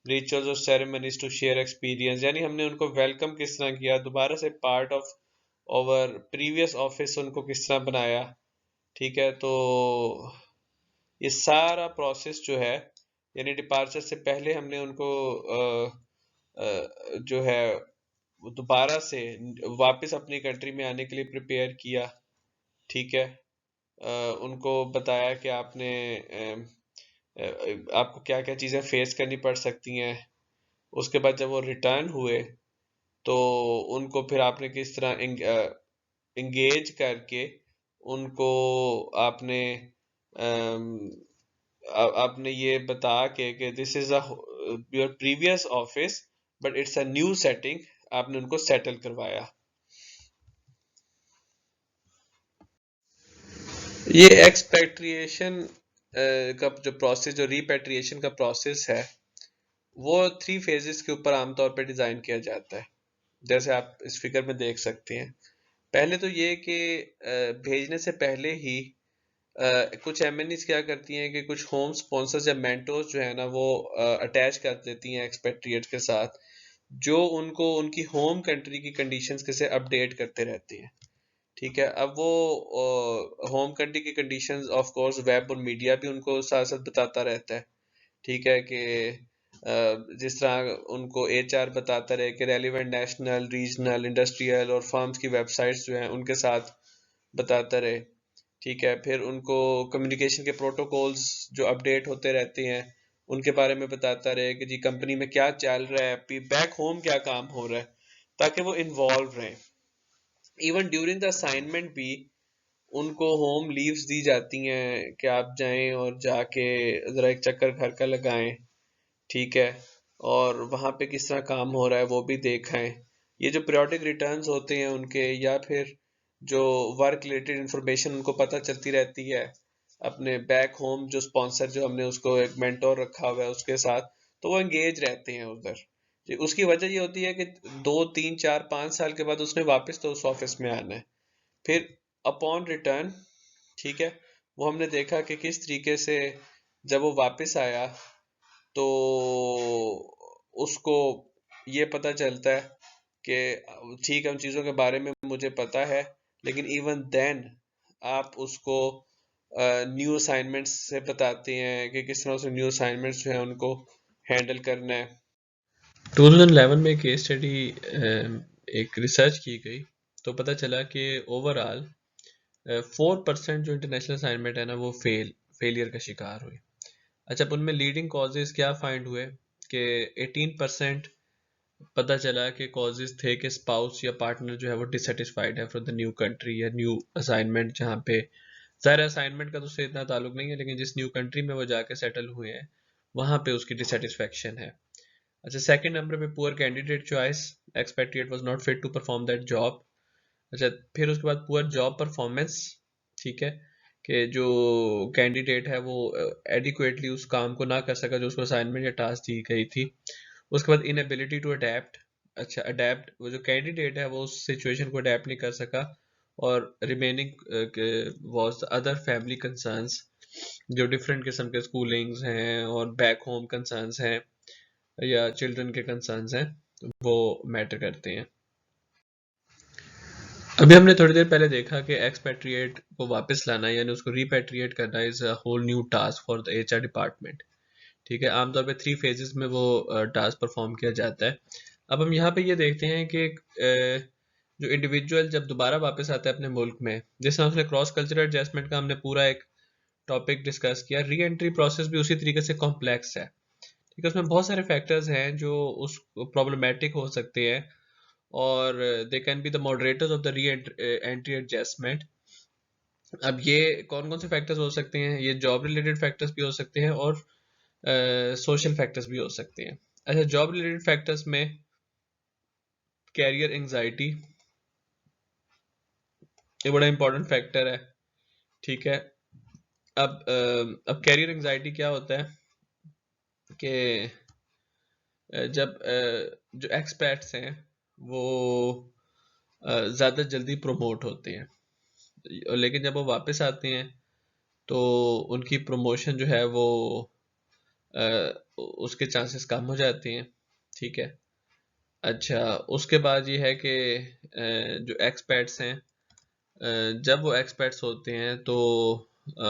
rituals और ceremonies to share experience। यानी हमने उनको वेलकम किस तरह किया, दोबारा से part of over previous office उनको किस तरह बनाया। ठीक है, तो ये सारा प्रोसेस जो है, यानी डिपार्चर से पहले हमने उनको जो है वो दोबारा से वापस अपनी कंट्री में आने के लिए प्रिपेयर किया। ठीक है, उनको बताया कि आपको क्या क्या चीज़ें फेस करनी पड़ सकती हैं। उसके बाद जब वो रिटर्न हुए तो उनको फिर आपने किस तरह इंगेज करके उनको आपने आपने ये बता के this is your previous office but it's a new setting, आपने उनको सेटल करवाया। ये एक्सपेट्रिएशन का जो प्रोसेस, जो रीपेट्रिएशन का प्रोसेस है, वो 3 फेजेस के ऊपर आमतौर पर डिज़ाइन किया जाता है, जैसे आप इस फिगर में देख सकते हैं। पहले तो ये कि भेजने से पहले ही कुछ एमएनईज क्या करती हैं कि कुछ होम स्पॉन्सर्स या मेंटोर्स जो है ना वो अटैच कर देती हैं एक्सपेट्रिएट्स के साथ, जो उनको उनकी होम कंट्री की कंडीशंस के से अपडेट करते रहते हैं। ठीक है, अब वो होम कंट्री की कंडीशंस ऑफ कोर्स वेब और मीडिया भी उनको साथ साथ बताता रहता है। ठीक है कि जिस तरह उनको एचआर बताता रहे कि रेलिवेंट नेशनल, रीजनल, इंडस्ट्रियल और फर्म्स की वेबसाइट्स जो हैं उनके साथ बताता रहे। ठीक है, फिर उनको कम्युनिकेशन के प्रोटोकॉल्स जो अपडेट होते रहते हैं उनके बारे में बताता रहे कि जी कंपनी में क्या चल रहा है, बैक होम क्या काम हो रहा है, ताकि वो इन्वॉल्व रहें। इवन ड्यूरिंग द असाइनमेंट भी उनको होम लीव्स दी जाती हैं कि आप जाएं और जाके ज़रा एक चक्कर घर का लगाएं। ठीक है, और वहाँ पे किस तरह काम हो रहा है वो भी देखें। ये जो पीरियोडिक रिटर्न्स होते हैं उनके, या फिर जो वर्क रिलेटेड इंफॉर्मेशन उनको पता चलती रहती है अपने बैक होम जो स्पॉन्सर, जो हमने उसको एक मेंटोर रखा हुआ है उसके साथ, तो वो एंगेज रहते हैं उधर। जी, उसकी वजह ये होती है कि 2 3 4 5 साल के बाद उसने वापस तो उस ऑफिस में आना है। फिर अपॉन रिटर्न, ठीक है, वो हमने देखा कि किस तरीके से जब वो वापस आया तो उसको ये पता चलता है कि ठीक है उन चीज़ों के बारे में मुझे पता है, लेकिन इवन देन आप उसको न्यू असाइनमेंट्स से बताते हैं कि किस तरह से न्यू असाइनमेंट्स जो है उनको हैंडल करना है। 2011 में केस स्टडी एक रिसर्च की गई तो पता चला कि ओवरऑल 4% जो इंटरनेशनल असाइनमेंट है ना वो फेलियर का शिकार हुए। अच्छा, अब उनमें लीडिंग कॉजेज क्या फाइंड हुए कि 18% पता चला कि कॉजेज थे कि स्पाउस या पार्टनर जो है वो डिससेटिस्फाइड है फ्रॉम द न्यू कंट्री या न्यू असाइनमेंट, जहाँ पे ज़ाहिर असाइनमेंट का तो उससे इतना ताल्लुक नहीं है, लेकिन जिस न्यू कंट्री में वो जाके सेटल हुए हैं वहाँ पे उसकी डिससेटिस्फैक्शन है। अच्छा, सेकंड नंबर पे poor candidate choice, expatriate was not fit to perform that job. अच्छा, फिर उसके बाद पुअर जॉब परफॉर्मेंस, ठीक है, कि जो कैंडिडेट है वो एडिक्वेटली उस काम को ना कर सका जो उसको असाइनमेंट या टास्क दी गई थी। उसके बाद इनएबिलिटी टू अडेप्ट, अच्छा अडेप्ट, वो जो कैंडिडेट है वो उस सिचुएशन को अडेप्ट नहीं कर सका। और remaining was other family concerns, जो डिफरेंट किस्म के स्कूलिंग्स हैं और बैक होम कंसर्न्स हैं या चिल्ड्रन के कंसर्न्स हैं, वो मैटर करते हैं। अभी हमने थोड़ी देर पहले देखा कि एक्सपेट्रिएट को वापस लाना यानी उसको रिपेट्रिएट करना is a whole new task for the HR department. ठीक है, आमतौर पे 3 फेजेस में वो टास्क परफॉर्म किया जाता है। अब हम यहाँ पे ये देखते हैं कि जो इंडिविजुअल जब दोबारा वापस आता है अपने मुल्क में, जिस तरह उसने क्रॉस कल्चरल एडजस्टमेंट का हमने पूरा एक टॉपिक डिस्कस किया, री एंट्री प्रोसेस भी उसी तरीके से कॉम्प्लेक्स है। ठीक है, उसमें बहुत सारे फैक्टर्स हैं जो उस प्रॉब्लमेटिक हो सकते हैं और they can be the moderators of the re entry adjustment. अब ये कौन कौन से फैक्टर्स हो सकते हैं? ये जॉब रिलेटेड फैक्टर्स भी हो सकते हैं और सोशल फैक्टर्स भी हो सकते हैं। अच्छा, जॉब रिलेटेड फैक्टर्स में कैरियर एंजाइटी ये बड़ा इंपॉर्टेंट फैक्टर है। ठीक है, अब कैरियर एंजाइटी क्या होता है कि जब जो एक्सपर्ट्स हैं वो ज़्यादा जल्दी प्रमोट होते हैं, लेकिन जब वो वापस आते हैं तो उनकी प्रमोशन जो है वो उसके चांसेस कम हो जाते हैं। ठीक है, अच्छा, उसके बाद ये है कि जो एक्सपर्ट्स हैं जब वो एक्सपर्ट्स होते हैं तो अ,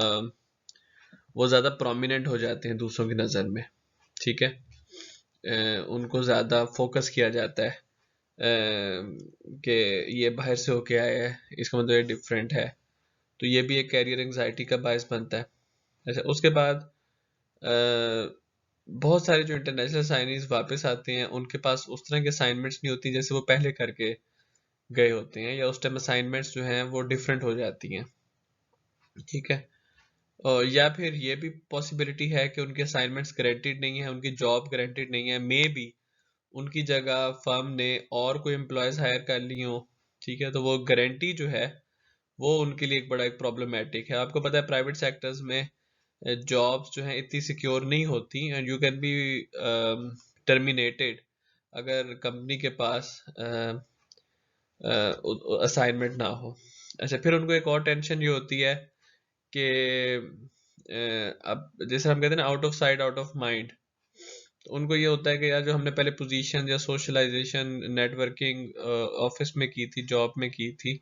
वो ज़्यादा प्रोमिनेंट हो जाते हैं दूसरों की नज़र में। ठीक है, उनको ज़्यादा फोकस किया जाता है कि ये बाहर से होके आया है, इसका मतलब ये डिफरेंट है, तो ये भी एक कैरियर एंजाइटी का बायस बनता है। अच्छा, उसके बाद बहुत सारे जो इंटरनेशनल साइनीज वापस आते हैं उनके पास उस तरह के असाइनमेंट्स नहीं होती जैसे वो पहले करके गए होते हैं, या उस टाइम असाइनमेंट्स जो हैं वो डिफरेंट हो जाती हैं। ठीक है, और या फिर ये भी पॉसिबिलिटी है कि उनके असाइनमेंट्स गारंटीड नहीं है, उनकी जॉब गारंटीड नहीं है, मे बी उनकी जगह फर्म ने और कोई एम्प्लॉयज हायर कर ली हो। ठीक है, तो वो गारंटी जो है वो उनके लिए एक बड़ा एक प्रॉब्लमेटिक है। आपको पता है प्राइवेट सेक्टर्स में जॉब्स जो हैं इतनी सिक्योर नहीं होती and you can be terminated अगर कंपनी के पास असाइनमेंट ना हो। अच्छा, फिर उनको एक और टेंशन ये होती है कि अब जैसे हम कहते हैं ना, out of sight out of mind, तो उनको ये होता है कि यार जो हमने पहले पोजीशन या सोशलाइजेशन नेटवर्किंग ऑफिस में की थी, जॉब में की थी,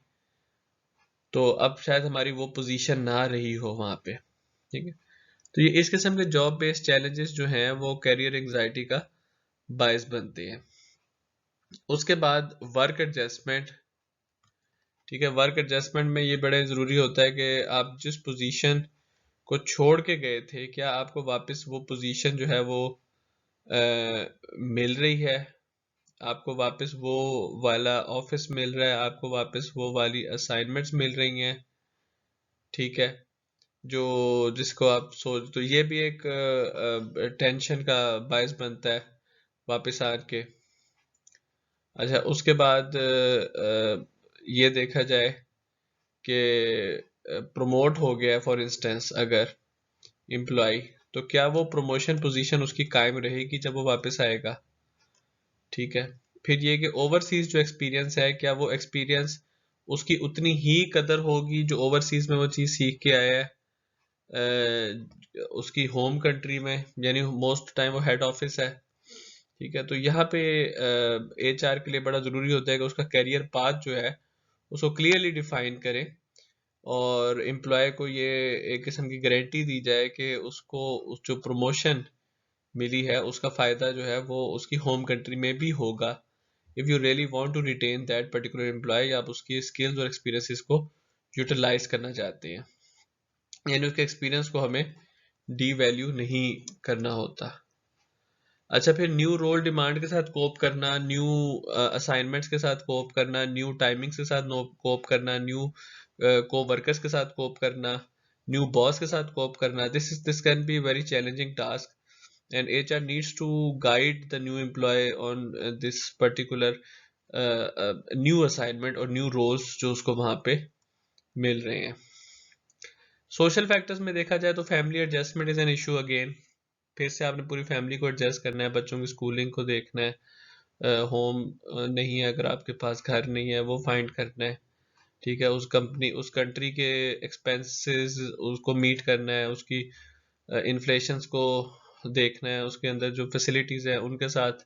तो अब शायद हमारी वो पोजीशन ना रही हो वहाँ पे। ठीक है, तो ये इस किस्म के जॉब बेस्ड चैलेंजेस जो हैं वो कैरियर एंजाइटी का बायस बनते हैं। उसके बाद वर्क एडजस्टमेंट। ठीक है, वर्क एडजस्टमेंट में ये बड़े ज़रूरी होता है कि आप जिस पोजीशन को छोड़ के गए थे, क्या आपको वापस वो पोजीशन जो है वो मिल रही है, आपको वापस वो वाला ऑफिस मिल रहा है, आपको वापस वो वाली असाइनमेंट्स मिल रही हैं। ठीक है, जो जिसको आप सोच, तो ये भी एक टेंशन का बायस बनता है वापस आके। अच्छा, उसके बाद ये देखा जाए कि प्रमोट हो गया फॉर इंस्टेंस अगर एम्प्लॉय, तो क्या वो प्रमोशन पोजीशन उसकी कायम रहेगी जब वो वापस आएगा? ठीक है, फिर ये कि ओवरसीज जो एक्सपीरियंस है, क्या वो एक्सपीरियंस उसकी उतनी ही कदर होगी जो ओवरसीज में वो चीज़ सीख के आया है उसकी होम कंट्री में, यानी मोस्ट टाइम वो हेड ऑफिस है। ठीक है, तो यहाँ पे एचआर के लिए बड़ा ज़रूरी होता है कि उसका कैरियर पाथ जो है उसको क्लियरली डिफाइन करें और एम्प्लॉय को ये एक किस्म की गारंटी दी जाए कि उसको उस जो प्रमोशन मिली है उसका फ़ायदा जो है वो उसकी होम कंट्री में भी होगा। If you really want to retain that particular employ, आप उसकी स्किल्स और एक्सपीरियंसेस को यूटिलाइज करना चाहते हैं, यानी उसके एक्सपीरियंस को हमें डी वैल्यू नहीं करना होता। अच्छा, फिर न्यू रोल डिमांड के साथ कोप करना, न्यू असाइनमेंट्स के साथ कोप करना, न्यू टाइमिंग्स के साथ कोप करना, न्यू को वर्कर्स के साथ कोप करना, न्यू बॉस के साथ कोप करना, this can be very challenging task, and HR needs to guide the new employee on this particular new assignment और new roles जो उसको वहाँ पे मिल रहे हैं। सोशल फैक्टर्स में देखा जाए तो family adjustment is an issue again. फिर से आपने पूरी फैमिली को एडजस्ट करना है, बच्चों की स्कूलिंग को देखना है, होम नहीं है अगर आपके पास, घर नहीं है वो फाइंड करना है, ठीक है, उस कंपनी उस कंट्री के एक्सपेंसेस उसको मीट करना है, उसकी इन्फ्लेशंस को देखना है, उसके अंदर जो फैसिलिटीज़ है उनके साथ।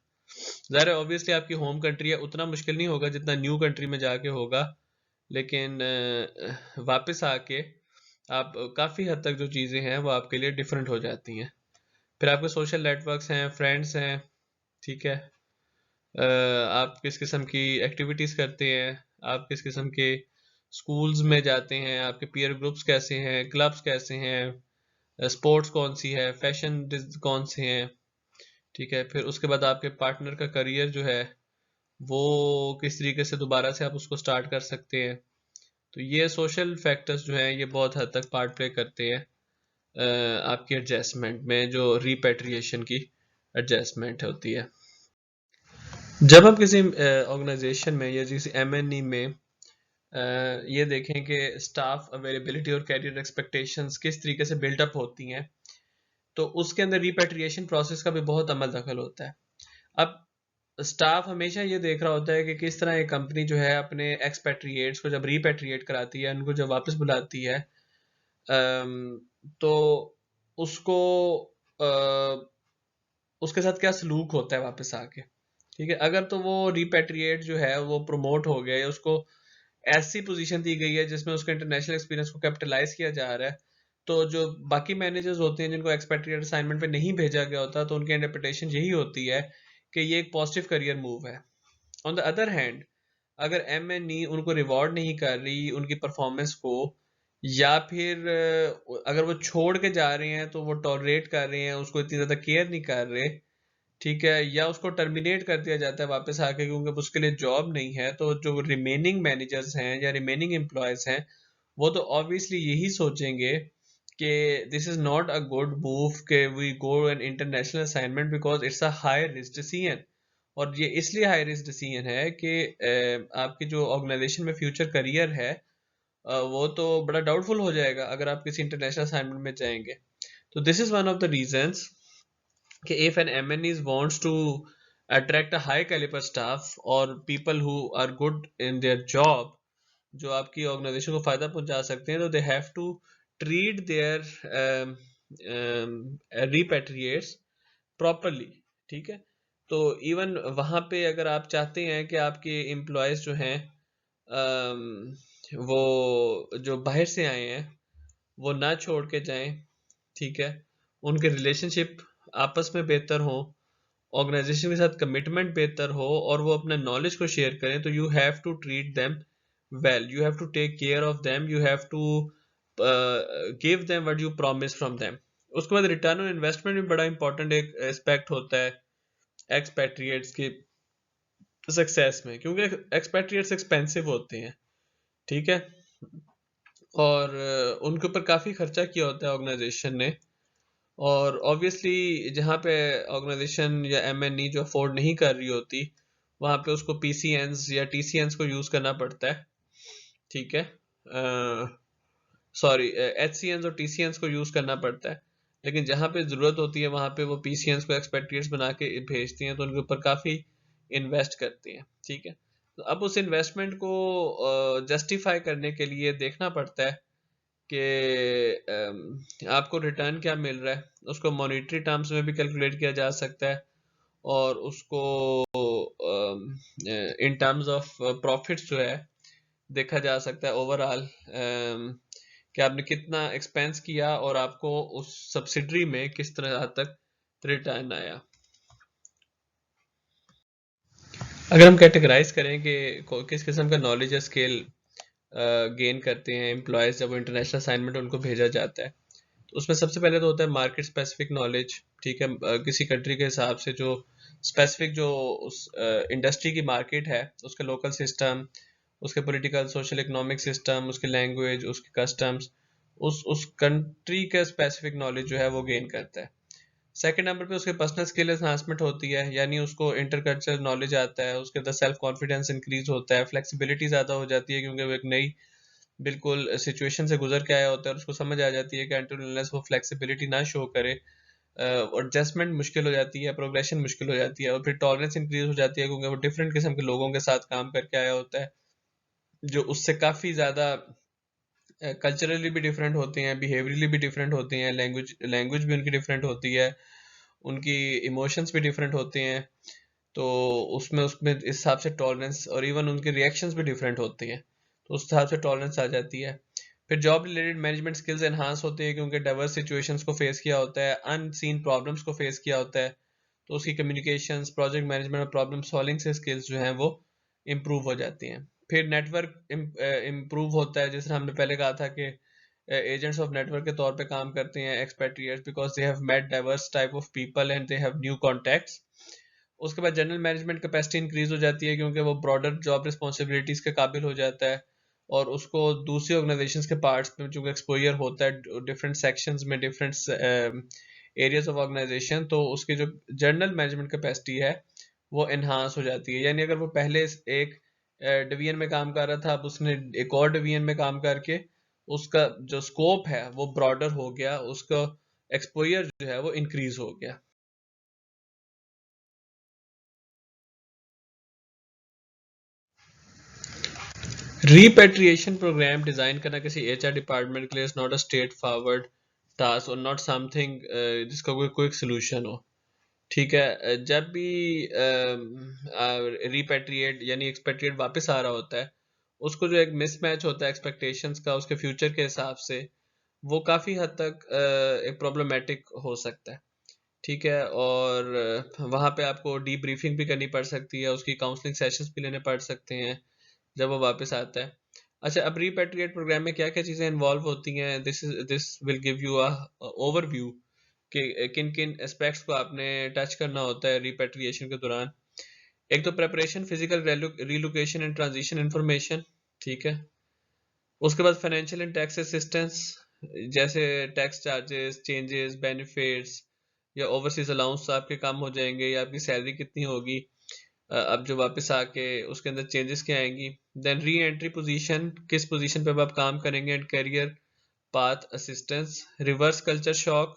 ज़ाहिर है ऑब्वियसली आपकी होम कंट्री है, उतना मुश्किल नहीं होगा जितना न्यू कंट्री में जाके होगा, लेकिन वापस आके आप काफ़ी हद तक जो चीज़ें हैं वो आपके लिए डिफरेंट हो जाती हैं। फिर आपके सोशल नेटवर्क्स हैं, फ्रेंड्स हैं, ठीक है, आप किस किस्म की एक्टिविटीज़ करते हैं, आप किस किस्म के स्कूल्स में जाते हैं, आपके पीयर ग्रुप्स कैसे हैं, क्लब्स कैसे हैं, स्पोर्ट्स कौन सी है, फैशन कौन से हैं, ठीक है। फिर उसके बाद आपके पार्टनर का करियर जो है वो किस तरीके से दोबारा से आप उसको स्टार्ट कर सकते हैं। तो ये सोशल फैक्टर्स जो हैं ये बहुत हद तक पार्ट प्ले करते हैं आपकी एडजस्टमेंट में, जो रिपेट्रिएशन की एडजस्टमेंट होती है। जब हम किसी ऑर्गेनाइजेशन में या किसी एमएनई में ये देखें कि स्टाफ अवेलेबिलिटी और कैरियर एक्सपेक्टेशंस किस तरीके से बिल्डअप होती हैं, तो उसके अंदर रिपेट्रिएशन प्रोसेस का भी बहुत अमल दखल होता है। अब स्टाफ हमेशा ये देख रहा होता है कि किस तरह एक कंपनी जो है अपने एक्सपेट्रिएट्स को जब रिपेट्रिएट कराती है, उनको जब वापस बुलाती है, तो उसको उसके साथ क्या सलूक होता है वापस आके, ठीक है। अगर तो वो रिपेट्रिएट जो है वो प्रमोट हो गया, उसको ऐसी पोजीशन दी गई है जिसमें उसके इंटरनेशनल एक्सपीरियंस को कैपिटलाइज किया जा रहा है, तो जो बाकी मैनेजर्स होते हैं जिनको एक्सपेट्रिएट असाइनमेंट पे नहीं भेजा गया होता, तो उनकी इंटरप्रिटेशन यही होती है कि ये एक पॉजिटिव करियर मूव है। ऑन द अदर हैंड, अगर एमएनई उनको रिवॉर्ड नहीं कर रही उनकी परफॉर्मेंस को, या फिर अगर वो छोड़ के जा रहे हैं तो वो टॉलरेट कर रहे हैं, उसको इतनी ज़्यादा केयर नहीं कर रहे, ठीक है, या उसको टर्मिनेट कर दिया जाता है वापस आके क्योंकि उसके लिए जॉब नहीं है, तो जो रिमेनिंग मैनेजर्स हैं या रिमेनिंग एम्प्लॉयज हैं वो तो ऑब्वियसली यही सोचेंगे कि this is not a good move कि we go an international assignment because it's a high risk decision. और ये इसलिए हाई रिस्क डिसीजन है कि आपकी जो ऑर्गेनाइजेशन में फ्यूचर करियर है वो तो बड़ा डाउटफुल हो जाएगा अगर आप किसी इंटरनेशनल असाइनमेंट में जाएंगे। तो this is one of the reasons कि if an MNE wants to attract a high caliber staff or people who are good in their job, जो आपकी ऑर्गेनाइजेशन को फायदा पहुंचा सकते हैं, तो they have to treat their repatriates properly, ठीक है। तो इवन वहां पे अगर आप चाहते हैं कि आपके एम्प्लॉयज जो हैं वो जो बाहर से आए हैं वो ना छोड़ के जाएं, ठीक है, उनके रिलेशनशिप आपस में बेहतर हो, ऑर्गेनाइजेशन के साथ कमिटमेंट बेहतर हो और वो अपने नॉलेज को शेयर करें, तो you have to treat them well, you have to take care of them, you have to give them what you promise from them. उसके बाद रिटर्न ऑन इन्वेस्टमेंट भी बड़ा इंपॉर्टेंट एक एस्पेक्ट होता है एक्सपैट्रिएट्स की सक्सेस में, क्योंकि एक्सपैट्रिएट्स एक्सपेंसिव होते हैं, ठीक है, और उनके ऊपर काफ़ी खर्चा किया होता है ऑर्गेनाइजेशन ने, और ऑब्वियसली जहाँ पे ऑर्गेनाइजेशन या एमएनई जो अफोर्ड नहीं कर रही होती वहाँ पे उसको पीसीएंस या टीसीएंस को यूज़ करना पड़ता है, ठीक है, सॉरी एचसीएंस और टीसीएंस को यूज़ करना पड़ता है। लेकिन जहाँ पे ज़रूरत होती है वहाँ पे वो पीसीएंस को एक्सपेट्रिएट्स बना के भेजती हैं, तो उनके ऊपर काफ़ी इन्वेस्ट करती हैं, ठीक है। तो अब उस इन्वेस्टमेंट को जस्टिफाई करने के लिए देखना पड़ता है कि आपको रिटर्न क्या मिल रहा है, उसको मॉनेटरी टर्म्स में भी कैलकुलेट किया जा सकता है और उसको इन टर्म्स ऑफ प्रॉफिट्स जो है देखा जा सकता है ओवरऑल कि आपने कितना एक्सपेंस किया और आपको उस सब्सिडरी में किस तरह तक रिटर्न आया। अगर हम कैटेगराइज करें कि किस किस्म का नॉलेज या स्किल गेन करते हैं एम्प्लॉयज़ जब वो इंटरनेशनल असाइनमेंट उनको भेजा जाता है, तो उसमें सबसे पहले तो होता है मार्केट स्पेसिफिक नॉलेज। ठीक है, किसी कंट्री के हिसाब से जो स्पेसिफिक जो उस इंडस्ट्री की मार्केट है, उसका लोकल सिस्टम, उसके पॉलिटिकल सोशल इकोनॉमिक सिस्टम, उसकी लैंग्वेज, उसके कस्टम्स, उस कंट्री का स्पेसिफिक नॉलेज जो है वो गेन करता है। सेकंड नंबर पे उसके पर्सनल स्किल एनहांसमेंट होती है, यानी उसको इंटरकल्चरल नॉलेज आता है, उसके अंदर सेल्फ कॉन्फिडेंस इंक्रीज होता है, फ्लेक्सिबिलिटी ज़्यादा हो जाती है क्योंकि वो एक नई बिल्कुल सिचुएशन से गुजर के आया होता है और उसको समझ आ जाती है कि अनटिल अनलेस वो फ्लेक्सिबिलिटी ना शो करे, एडजस्टमेंट मुश्किल हो जाती है, प्रोग्रेशन मुश्किल हो जाती है, और फिर टॉलरेंस इंक्रीज हो जाती है क्योंकि वो डिफरेंट किस्म के लोगों के साथ काम करके आया होता है जो उससे काफ़ी ज़्यादा कल्चरली भी डिफरेंट होती हैं, बिहेवियरली भी डिफरेंट होती हैं, लैंग्वेज लैंग्वेज भी उनकी डिफरेंट होती है, उनकी इमोशंस भी डिफरेंट होते हैं। तो उसमें उसमें इस हिसाब से टॉलरेंस और इवन उनके रिएक्शंस भी डिफरेंट होती हैं, तो उस हिसाब से टॉलरेंस आ जाती है। फिर job related management skills enhance होती है क्योंकि डाइवर्स सिचुएशंस को फेस किया होता है, अनसीन प्रॉब्लम्स को फेस किया होता है, तो उसकी कम्युनिकेशंस, प्रोजेक्ट मैनेजमेंट और प्रॉब्लम सॉल्विंग से स्किल्स जो हैं वो इम्प्रूव हो जाती हैं। फिर नेटवर्क इम्प्रूव होता है, जैसे हमने पहले कहा था कि एजेंट्स ऑफ नेटवर्क के तौर पे काम करते हैं expatriates, because they have met diverse type of people and they have new contacts. उसके बाद जनरल मैनेजमेंट कैपेसिटी इंक्रीज हो जाती है क्योंकि वो ब्रॉडर जॉब रिस्पॉन्सिबिलिटीज के काबिल हो जाता है और उसको दूसरी ऑर्गेनाइजेशंस के पार्ट्स में जो एक्सपोजर होता है डिफरेंट सेक्शंस में, डिफरेंट एरियाज ऑफ ऑर्गेनाइजेशन, तो उसकी जो जनरल मैनेजमेंट कैपेसिटी है वो इन्हांस हो जाती है। यानी अगर वो पहले एक डिवीजन में काम कर रहा था, अब उसने एक और डिवीजन में काम करके उसका जो स्कोप है वो ब्रॉडर हो गया, उसका एक्सपोजर जो है वो इंक्रीज हो गया। रिपेट्रिएशन प्रोग्राम डिजाइन करना किसी एचआर डिपार्टमेंट के लिए is not a straight forward task और नॉट समथिंग जिसका कोई क्विक सोल्यूशन हो। ठीक है, जब भी रिपेट्रिएट यानी एक्सपेट्रिएट वापस आ रहा होता है, उसको जो एक मिसमैच होता है एक्सपेक्टेशंस का उसके फ्यूचर के हिसाब से, वो काफ़ी हद तक एक प्रॉब्लमेटिक हो सकता है। ठीक है, और वहाँ पे आपको डीब्रीफिंग भी करनी पड़ सकती है, उसकी काउंसलिंग सेशंस भी लेने पड़ सकते हैं जब वो वापस आता है। अच्छा, अब रिपेट्रिएट प्रोग्राम में क्या क्या चीज़ें इन्वॉल्व होती हैं, this will give you a overview कि किन किन एस्पेक्ट्स को आपने टच करना होता है रिपेट्रिएशन के दौरान। एक तो preparation, physical relocation and transition information. ठीक है, उसके बाद फाइनेंशियल एंड टैक्स असिस्टेंस, जैसे टैक्स चार्जेस, चेंजेस, बेनिफिट्स या ओवरसीज अलाउंस आपके कम हो जाएंगे या आपकी सैलरी कितनी होगी अब जो वापस आके उसके अंदर चेंजेस क्या आएंगी। देन री एंट्री पोजीशन, किस पोजीशन पे अब आप काम करेंगे, and career path assistance. Reverse culture shock.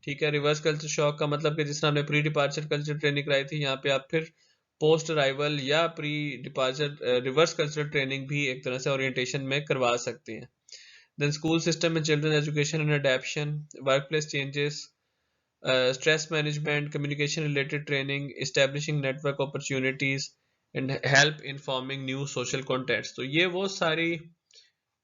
ठीक है, रिवर्स कल्चर शॉक का मतलब कि जिस तरह हमने प्री डिपार्चर कल्चर ट्रेनिंग कराई थी, यहाँ पे आप फिर पोस्ट अराइवल या pre departure reverse cultural training भी एक तरह से ओरिएंटेशन में करवा सकते हैं। देन स्कूल सिस्टम में children education and adaptation, work place changes, stress management, communication related training, establishing network opportunities and help in forming new social contacts। तो ये वो सारी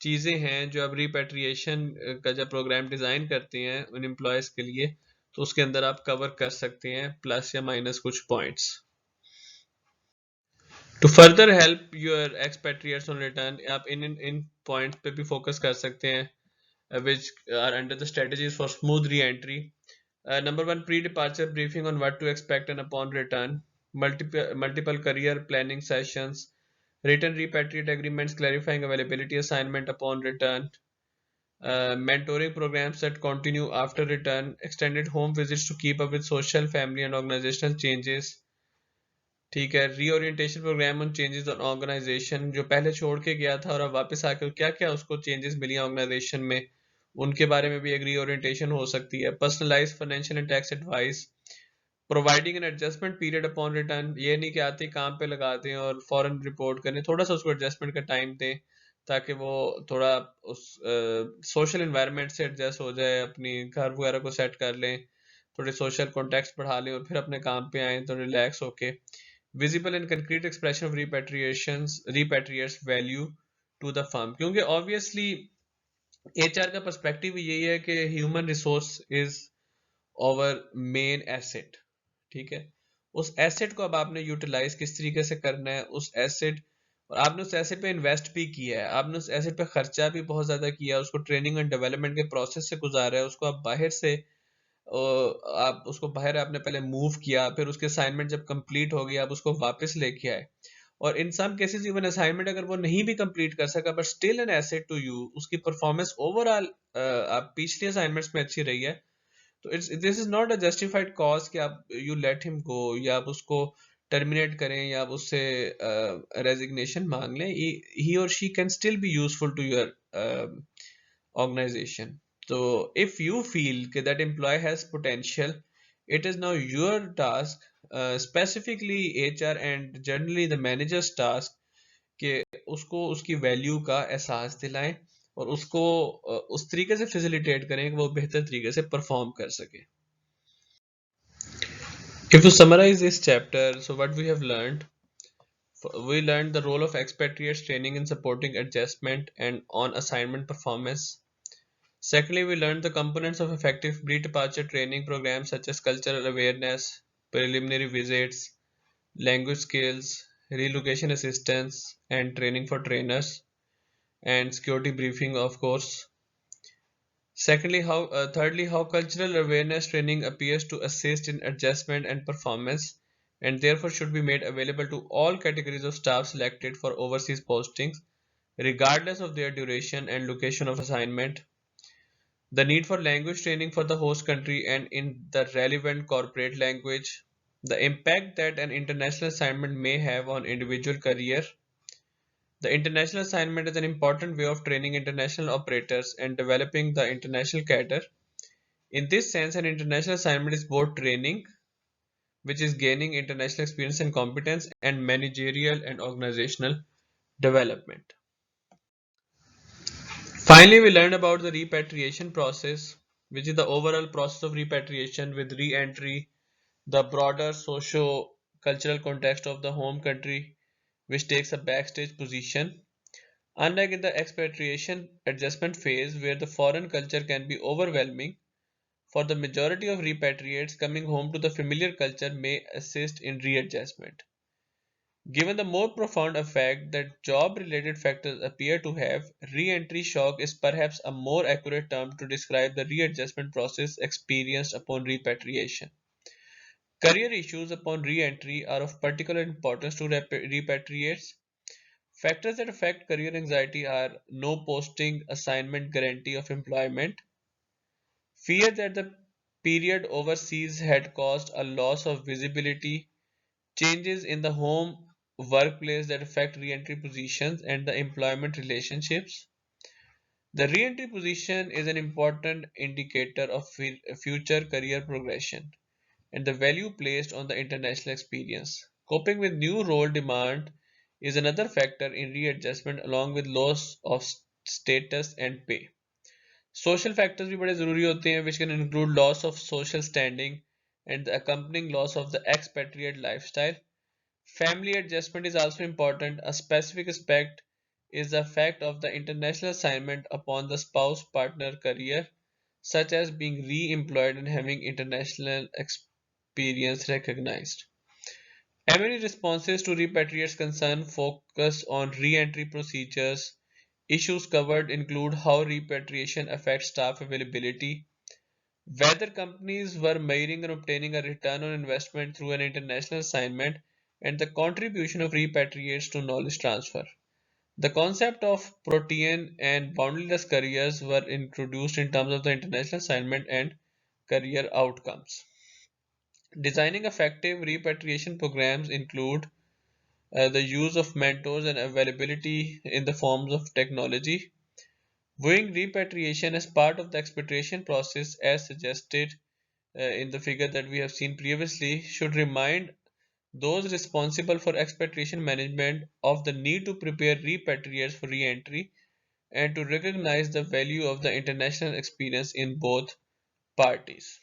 चीज़ें हैं जो अब रिपेट्रिएशन का जब प्रोग्राम डिज़ाइन करते हैं उन एम्प्लॉयज़ के लिए, तो उसके अंदर आप कवर कर सकते हैं प्लस या माइनस कुछ points. To further help your expatriates on return, आप इन पॉइंट्स पे भी फोकस कर सकते हैं which are under the strategies for smooth re-entry. Number one, pre-departure briefing on what to expect and upon return. Multiple career planning sessions. Written repatriate agreements clarifying availability assignment upon return. Mentoring programs that continue after return. Extended home visits to keep up with social, family and organizational changes. ठीक है, reorientation programme on changes on organisation, जो पहले छोड़ के गया था और अब वापस आकर क्या क्या उसको चेंजेस मिली ऑर्गेनाइजेशन में, उनके बारे में भी एक रीओरिएंटेशन हो सकती है। Personalised financial and tax advice, providing N adjustment period upon return, ये नहीं कि आते ही काम पे लगा दें और फॉरन रिपोर्ट करें, थोड़ा सा उसको एडजस्टमेंट का टाइम दें ताकि वो थोड़ा उस सोशल इन्वायरमेंट से एडजस्ट हो जाए, अपनी घर वगैरह को सेट कर लें, थोड़े सोशल कॉन्टेक्ट बढ़ा लें और फिर अपने काम पे आएँ तो रिलैक्स होके। Visible and concrete expression of repatriates value to the firm, क्योंकि ऑब्वियसली एचआर का पर्सपेक्टिव यही है कि human resource is our main asset, ठीक है। उस एसेट को अब आपने यूटिलाइज किस तरीके से करना है, उस एसेट, और आपने उस एसेट पे इन्वेस्ट भी किया है, आपने उस एसेट पे खर्चा भी बहुत ज़्यादा किया है, उसको ट्रेनिंग एंड डेवलपमेंट के प्रोसेस से गुजारा है, उसको आप बाहर से आप उसको बाहर आपने पहले मूव किया, फिर उसके असाइनमेंट जब कंप्लीट हो गई आप उसको वापस लेके आए, और in some cases even assignment अगर वो नहीं भी कंप्लीट कर सका but still an asset to you, उसकी परफॉर्मेंस ओवरऑल आप पिछले असाइनमेंट्स में अच्छी रही है, तो it's this is not a justified cause कि आप यू लेट हिम गो या आप उसको टर्मिनेट करें या आप उससे रेजिग्नेशन मांग लें, ही और she can still be useful to your organization. So if you feel that employee has potential, it is now your task, specifically HR and generally the manager's task, कि उसको उसकी वैल्यू का एहसास दिलाएं और उसको उस तरीके से फैसिलिटेट करें कि वो बेहतर तरीके से परफॉर्म कर सके. If to summarize this chapter, so what we have learned, we learned the role of expatriates training in supporting adjustment and on assignment performance. Secondly, we learned the components of effective pre-departure training programs such as cultural awareness, preliminary visits, language skills, relocation assistance, and training for trainers, and security briefing, of course. Thirdly, how cultural awareness training appears to assist in adjustment and performance, and therefore should be made available to all categories of staff selected for overseas postings, regardless of their duration and location of assignment. The need for language training for the host country and in the relevant corporate language. The impact that an international assignment may have on individual career. The international assignment is an important way of training international operators and developing the international cadre. In this sense, an international assignment is both training, which is gaining international experience and competence, and managerial and organizational development. Finally, we learned about the repatriation process, which is the overall process of repatriation with re-entry, the broader socio-cultural context of the home country, which takes a backstage position. Unlike in the expatriation adjustment phase, where the foreign culture can be overwhelming, for the majority of repatriates, coming home to the familiar culture may assist in readjustment. Given the more profound effect that job-related factors appear to have, re-entry shock is perhaps a more accurate term to describe the readjustment process experienced upon repatriation. Career issues upon re-entry are of particular importance to repatriates. Factors that affect career anxiety are no posting assignment guarantee of employment, fear that the period overseas had caused a loss of visibility, changes in the home workplace that affect re-entry positions and the employment relationships. The re-entry position is an important indicator of future career progression and the value placed on the international experience. Coping with new role demand is another factor in readjustment along with loss of status and pay. Social factors भी बड़े ज़रूरी होते हैं which can include loss of social standing and the accompanying loss of the expatriate lifestyle. Family adjustment is also important. A specific aspect is the effect of the international assignment upon the spouse partner career, such as being re-employed and having international experience recognized. Many responses to repatriates' concern focus on re-entry procedures. Issues covered include how repatriation affects staff availability, whether companies were measuring and obtaining a return on investment through an international assignment, and the contribution of repatriates to knowledge transfer. The concept of protean and boundaryless careers were introduced in terms of the international assignment and career outcomes. Designing effective repatriation programs include the use of mentors and availability in the forms of technology. Viewing repatriation as part of the expatriation process, as suggested in the figure that we have seen previously, should remind those responsible for expatriation management of the need to prepare repatriates for re-entry and to recognize the value of the international experience in both parties.